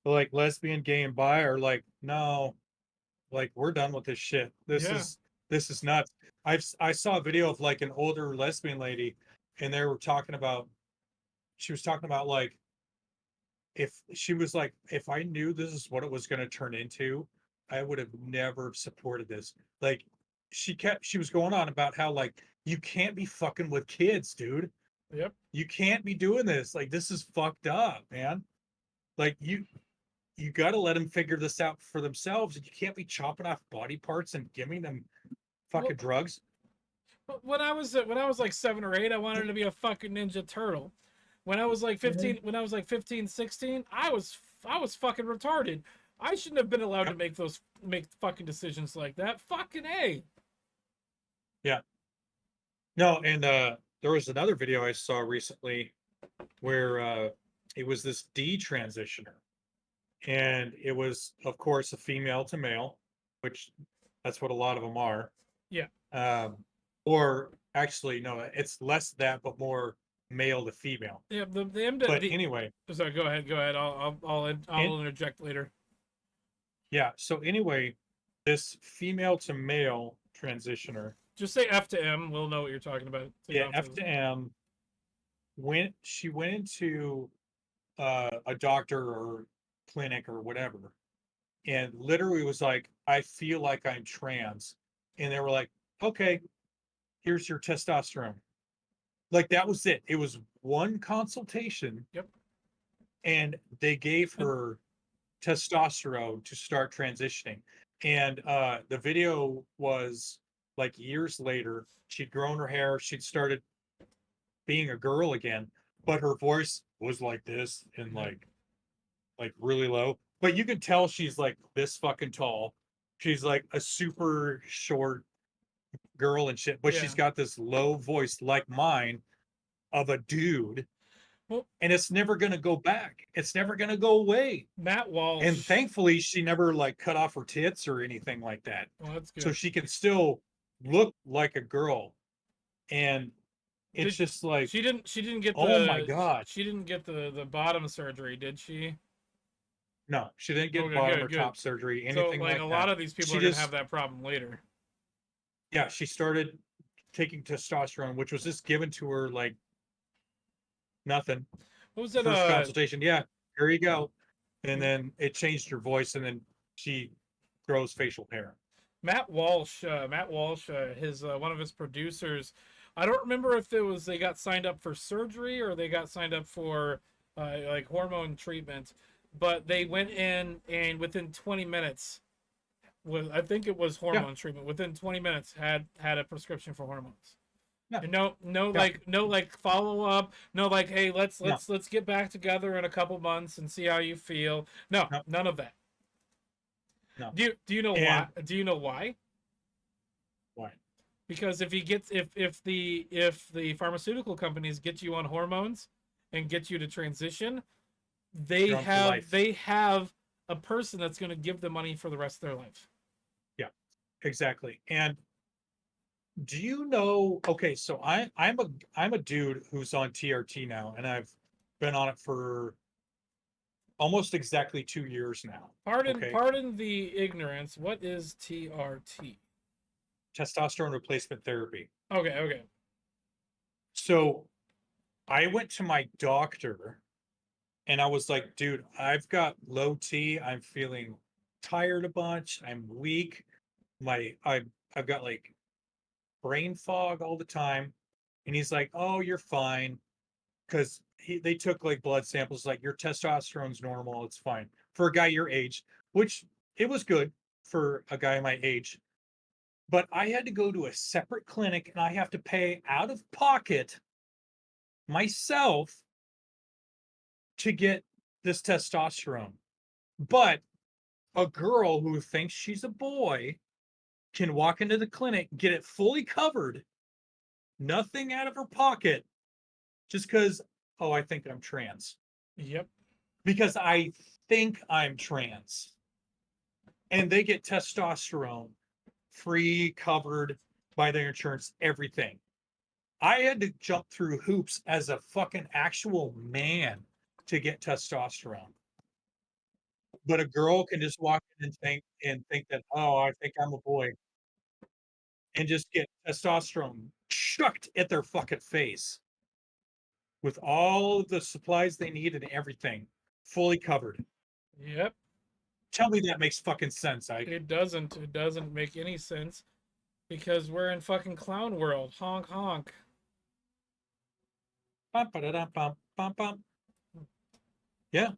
like lesbian, gay, and bi are like, no, like we're done with this shit. This is nuts. I saw a video of like an older lesbian lady, and they were talking about. She was talking about like, if I knew this is what it was going to turn into, I would have never supported this. Like, she was going on about how like you can't be fucking with kids, dude. Yep. You can't be doing this. Like, this is fucked up, man. Like you got to let them figure this out for themselves. And you can't be chopping off body parts and giving them fucking drugs. When I was like 7 or 8, I wanted to be a fucking Ninja Turtle. When I was like 15, 16, I was fucking retarded. I shouldn't have been allowed to make fucking decisions like that. Fucking A. Yeah. No, and there was another video I saw recently where it was this detransitioner. And it was, of course, a female to male, which that's what a lot of them are. Yeah. Or actually, no, it's less that, but more male to female. Yeah. Anyway. Sorry, go ahead. I'll interject later. Yeah. So anyway, this female to male transitioner. Just say F to M. We'll know what you're talking about. So F to M. When she went into a doctor or clinic or whatever, and literally was like, I feel like I'm trans. And they were like, okay, here's your testosterone. Like that was it. It was one consultation. Yep. And they gave her testosterone to start transitioning. And the video was like years later. She'd grown her hair. She'd started being a girl again, but her voice was like this and like really low. But you can tell she's like this fucking tall. She's like a super short girl and shit, but she's got this low voice like mine of a dude. Well, and it's never going to go back. It's never going to go away. Matt Walsh. And thankfully, she never like cut off her tits or anything like that. Well, that's good. So she can still look like a girl. And it's just like she didn't get the, oh my god, she didn't get the bottom surgery, did she? No, she didn't get bottom or top surgery, anything so, like a that. lot of these people She are gonna just- have that problem later. Yeah, she started taking testosterone, which was just given to her like nothing. What was it? First consultation. Yeah, here you go. And then it changed her voice, and then she grows facial hair. Matt Walsh, his one of his producers. I don't remember if it was they got signed up for surgery or they got signed up for like hormone treatment, but they went in and within 20 minutes, I think it was hormone treatment. Within 20 minutes, had a prescription for hormones. And no follow up. No, like, hey, let's get back together in a couple months and see how you feel. No, none of that. No. Do you know why? Do you know why? Why? Because if the pharmaceutical companies get you on hormones and get you to transition, they have a person that's going to give them money for the rest of their life. Yeah, exactly. And do you know? Okay, so I'm a dude who's on TRT now, and I've been on it for almost exactly 2 years now. Pardon the ignorance. What is TRT? Testosterone replacement therapy. Okay. So I went to my doctor and I was like, dude, I've got low T. I'm feeling tired a bunch. I'm weak. I've got like brain fog all the time. And he's like, oh, you're fine. Because they took like blood samples, like your testosterone's normal. It's fine for a guy your age, which it was good for a guy my age. But I had to go to a separate clinic and I have to pay out of pocket myself to get this testosterone. But a girl who thinks she's a boy can walk into the clinic, get it fully covered, nothing out of her pocket, just because, oh, I think I'm trans. Yep. Because I think I'm trans. And they get testosterone free, covered by their insurance, everything. I had to jump through hoops as a fucking actual man to get testosterone. But a girl can just walk in and think that, oh, I think I'm a boy. And just get testosterone chucked at their fucking face. With all the supplies they need and everything fully covered. Yep. Tell me that makes fucking sense, Ike. It doesn't. It doesn't make any sense because we're in fucking clown world. Honk honk. Bum, ba-da-dum, bum, bum, bum. Yeah.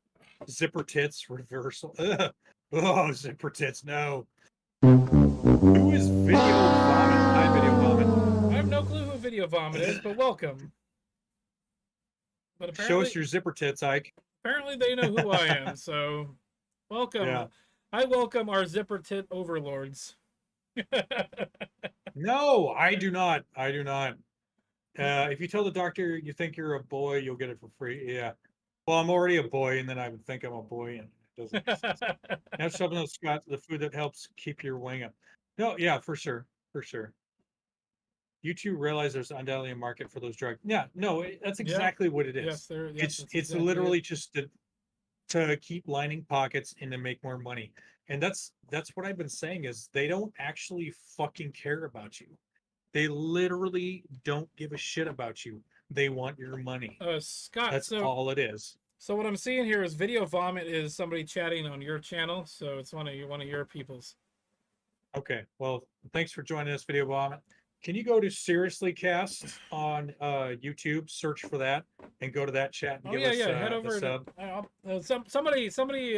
Zipper tits reversal. Ugh. Oh, zipper tits. No. Who is Video Vomit? Hi, Video Vomit. I have no clue who Video Vomit is, but welcome. But apparently, show us your zipper tits, Ike. Apparently they know who I am, so welcome. Yeah. I welcome our zipper tit overlords. No, I do not. I do not. If you tell the doctor you think you're a boy, you'll get it for free. Yeah. Well, I'm already a boy, and then I would think I'm a boy, and it doesn't make sense. Have something that's got the food that helps keep your wing up. No, yeah, for sure. For sure. You two realize there's undoubtedly a market for those drugs. Yeah, no, that's exactly what it is. Yes, it's exactly literally just to keep lining pockets and to make more money. And that's what I've been saying is they don't actually fucking care about you. They literally don't give a shit about you. They want your money. Scott, that's all it is. So what I'm seeing here is Video Vomit is somebody chatting on your channel, so it's one of your people's. Okay, well, thanks for joining us, Video Vomit. Can you go to Seriously Cast on YouTube, search for that, and go to that chat and Oh give us head a over sub? somebody,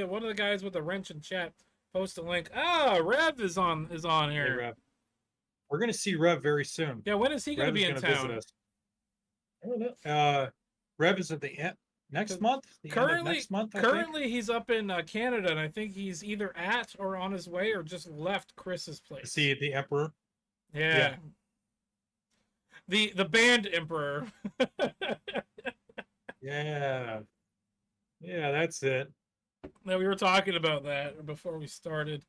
one of the guys with the wrench in chat, post a link. Ah, Rev is on Hey, here. Rev. We're gonna see Rev very soon. Yeah, when is he going to Rev be is in gonna town? visit us. I don't know. Rev is at the end next month. The end of next month. I think. Currently he's up in Canada, and I think he's either at or on his way or just left Chris's place. See the Emperor. Yeah. The band Emperor. Yeah. Yeah, that's it. Now we were talking about that before we started.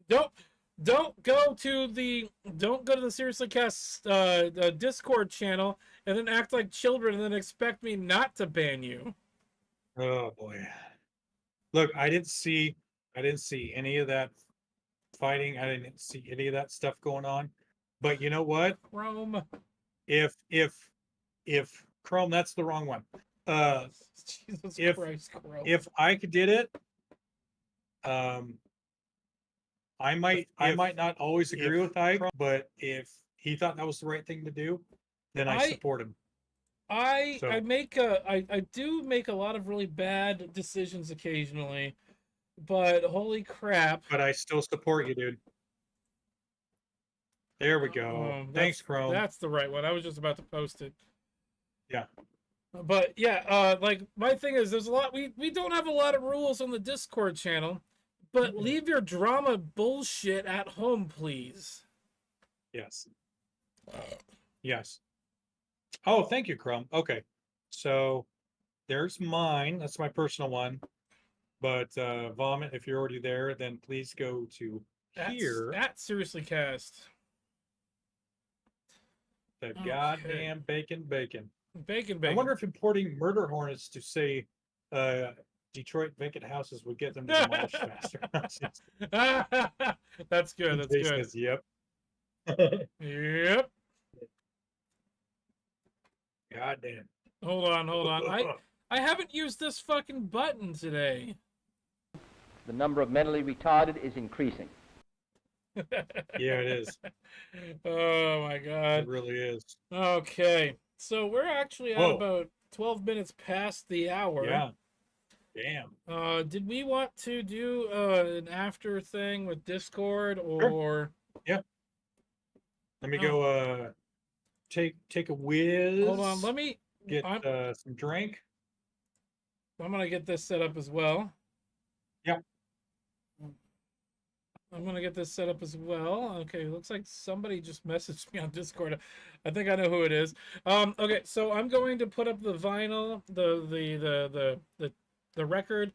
Don't go to the Seriously Cast Discord channel and then act like children and then expect me not to ban you. Oh boy. Look, I didn't see any of that fighting. I didn't see any of that stuff going on. But you know what? Chrome. If Chrome, that's the wrong one. Jesus Christ, Chrome. If I did it, I might not always agree with Ike, but if he thought that was the right thing to do, then I support him. I do make a lot of really bad decisions occasionally, but holy crap. But I still support you, dude. There we go. Thanks, Chrome. That's the right one. I was just about to post it. Yeah. But yeah, like my thing is there's a lot we don't have a lot of rules on the Discord channel, but leave your drama bullshit at home, please. Yes. Yes. Oh, thank you, Chrome. Okay. So there's mine. That's my personal one. But Vomit, if you're already there, then please go to here. At Seriously Cast. The goddamn bacon. Bacon. I wonder if importing murder hornets to say Detroit vacant houses would get them to demolish faster. That's good. That's good. Says, yep. Yep. Goddamn. Hold on. I haven't used this fucking button today. The number of mentally retarded is increasing. Yeah, it is. Oh my god. It really is. Okay. So we're actually at about 12 minutes past the hour. Yeah. Damn. Did we want to do an after thing with Discord or? Sure. Yep. Let me go. Take a whiz. Hold on. Let me get some drink. I'm gonna get this set up as well. Yep. I'm gonna get this set up as well. Okay, looks like somebody just messaged me on Discord. I think I know who it is. Okay, so I'm going to put up the vinyl, the record.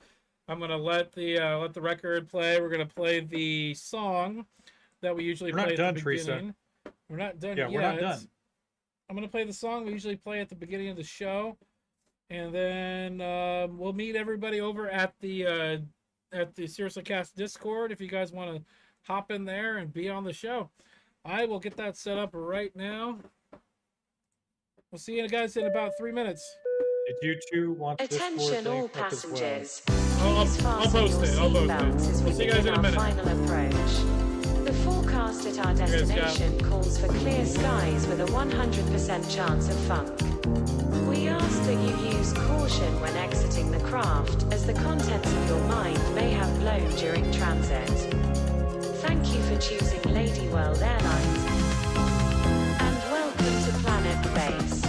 I'm gonna let the record play. We're gonna play the song that we usually play at the beginning. We're not done yet. We're not done. I'm gonna play the song we usually play at the beginning of the show, and then we'll meet everybody over at the Seriously Cast Discord if you guys want to hop in there and be on the show. I will get that set up right now. We'll see you guys in about 3 minutes. Did you two want this Attention all passengers. I'll Please fasten post your it. I'll post seatbelts it. as we We'll see you guys begin in a our minute. final approach. The forecast at our destination calls for clear skies with a 100% chance of funk. We ask that you use caution when exiting the craft, as the contents of your mind may have blown during transit. Thank you for choosing Lady World Airlines, and welcome to Planet Base.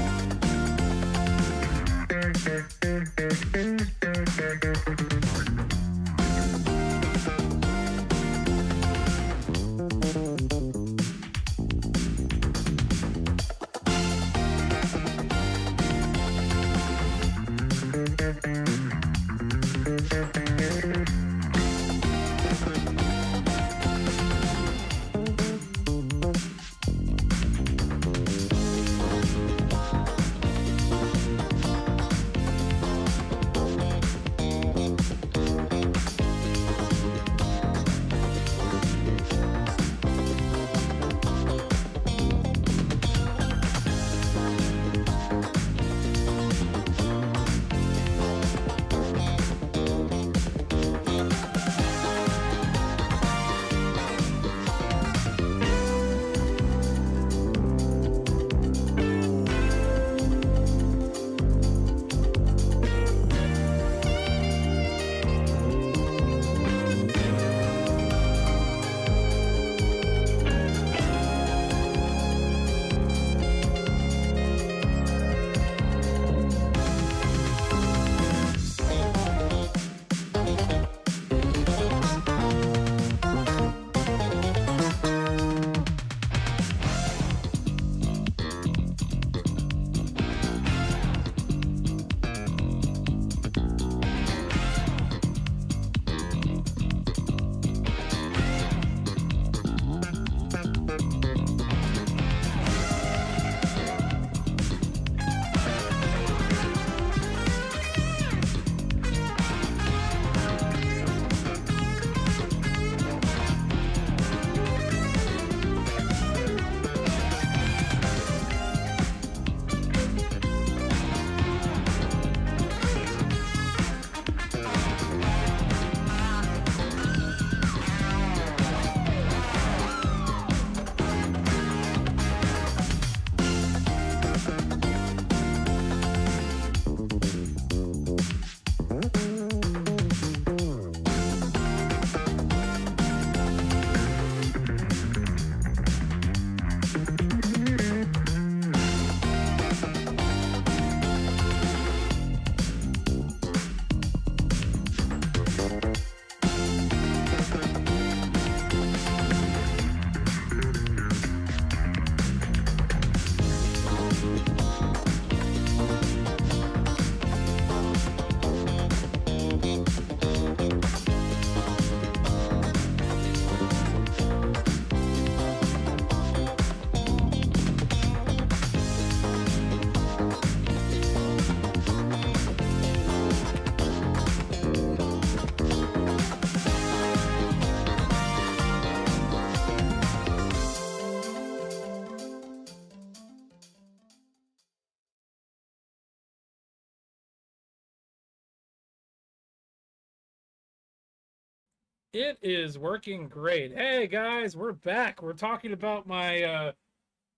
It is working great. Hey guys, we're back. We're talking about my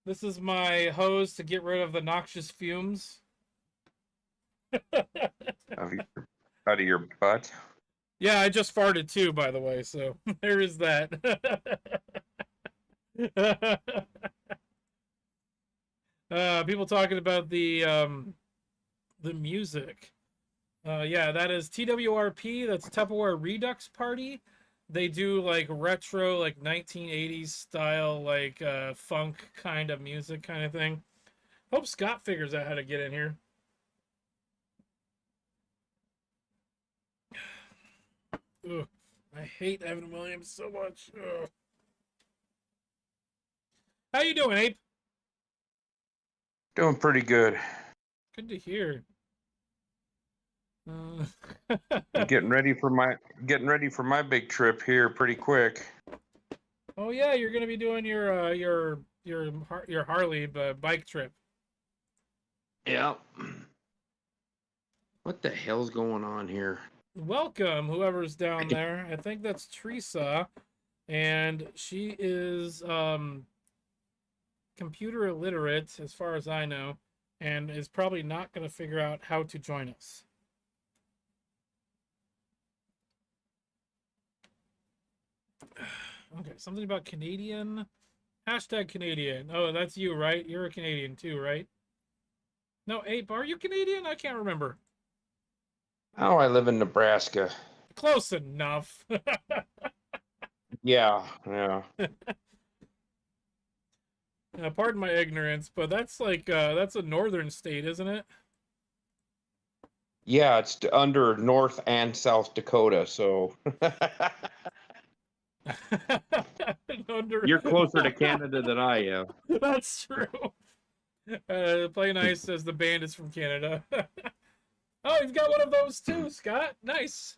this is my hose to get rid of the noxious fumes. Out of your butt. Yeah, I just farted too, by the way, so there is that. People talking about the music. Yeah, that is TWRP. That's Tupperware Redux Party. They do like retro, like 1980s style, like funk kind of music kind of thing. Hope Scott figures out how to get in here. Ugh, I hate Evan Williams so much. Ugh. How you doing, Ape? Doing pretty good. Good to hear. I'm getting ready for my big trip here pretty quick. Oh yeah, you're gonna be doing your Harley bike trip. Yeah. What the hell's going on here? Welcome, whoever's down there. I think that's Teresa, and she is computer illiterate, as far as I know, and is probably not going to figure out how to join us. Okay, something about Canadian. Hashtag Canadian. Oh, that's you, right? You're a Canadian too, right? No, Ape, are you Canadian? I can't remember. Oh, I live in Nebraska. Close enough. Yeah. Pardon my ignorance, but that's like that's a northern state, isn't it? Yeah, it's under North and South Dakota, so you're closer to Canada than I am. That's true. Play Nice says the band is from Canada. Oh, you've got one of those too, Scott. Nice.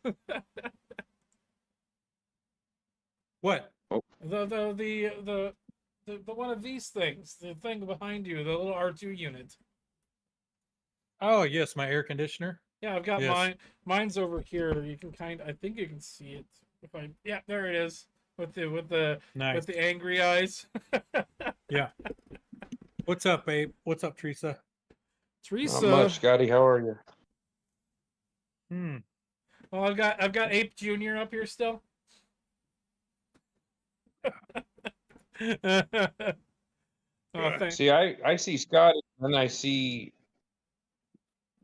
What? The one of these things, the thing behind you, the little R2 unit. Oh yes, my air conditioner. Yeah, I've got Yes. mine. Mine's over here. You can I think you can see it. Yeah, there it is. With the angry eyes. Yeah. What's up, babe? What's up, Teresa? Teresa. Not much, Scotty. How are you? Well, I've got Ape Junior up here still. See, I see Scotty, and I see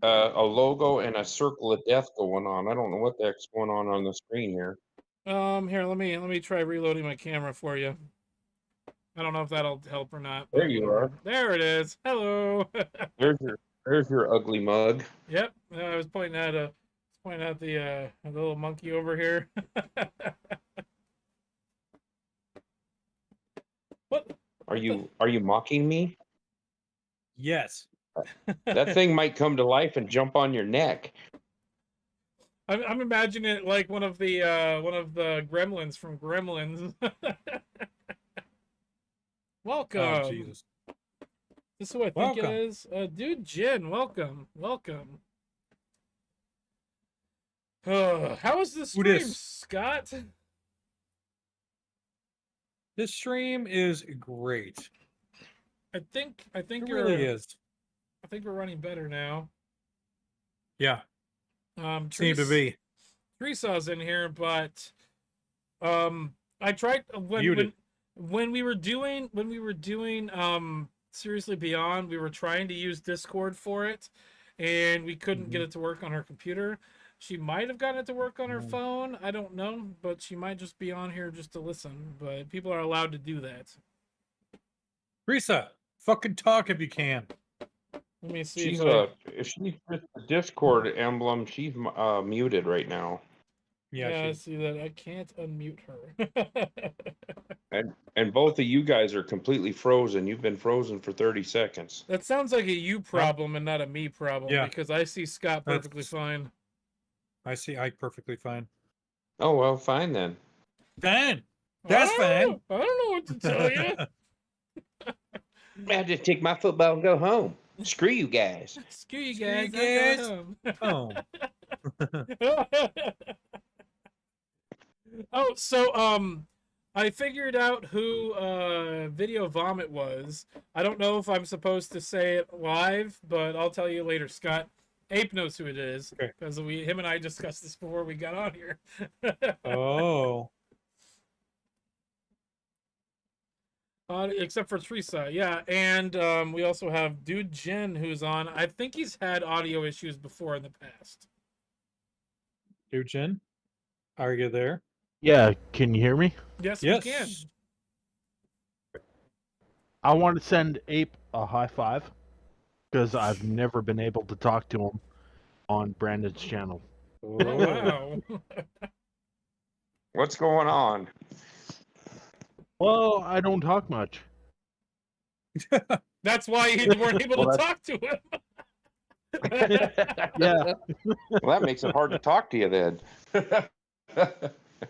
a logo and a circle of death going on. I don't know what the heck's going on the screen here. Here, let me try reloading my camera for you. I don't know if that'll help or not. There you are. There it is. Hello. There's your ugly mug. Yep. I was pointing at the little monkey over here. What? Are you mocking me? Yes. That thing might come to life and jump on your neck. I'm imagining it like one of the gremlins from Gremlins. Welcome. Oh, Jesus. This is who I think Welcome. it is. Dude, Jin, welcome. How was the Who stream, dis? Scott? This stream is great. I think It you're, really is. I think we're running better now. Yeah. Seem to be. Teresa's in here, but I tried when we were doing Seriously Beyond, we were trying to use Discord for it, and we couldn't get it to work on her computer. She might have gotten it to work on her phone. I don't know, but she might just be on here just to listen. But people are allowed to do that. Teresa, fucking talk if you can. Let me see. She's if she hits the Discord emblem, she's muted right now. Yeah, I see that. I can't unmute her. And both of you guys are completely frozen. You've been frozen for 30 seconds. That sounds like a you problem and not a me problem. Yeah. Because I see Scott perfectly fine. I see Ike perfectly fine. Oh, well, fine then. Fine. That's fine. I don't know what to tell you. I just take my football and go home. Screw you guys. Screw you guys. Home. Oh, I figured out who Video Vomit was. I don't know if I'm supposed to say it live, but I'll tell you later, Scott. Ape knows who it is because him and I discussed this before we got on here. Oh. Except for Teresa, yeah, and we also have Dude Jen who's on. I think he's had audio issues before in the past. Dude Jen, are you there? Yeah, can you hear me? Yes, we can. I want to send Ape a high five because I've never been able to talk to him on Brandon's channel. Oh, wow. What's going on? Well, I don't talk much. That's why you weren't able to talk to him. Yeah. Well, that makes it hard to talk to you then.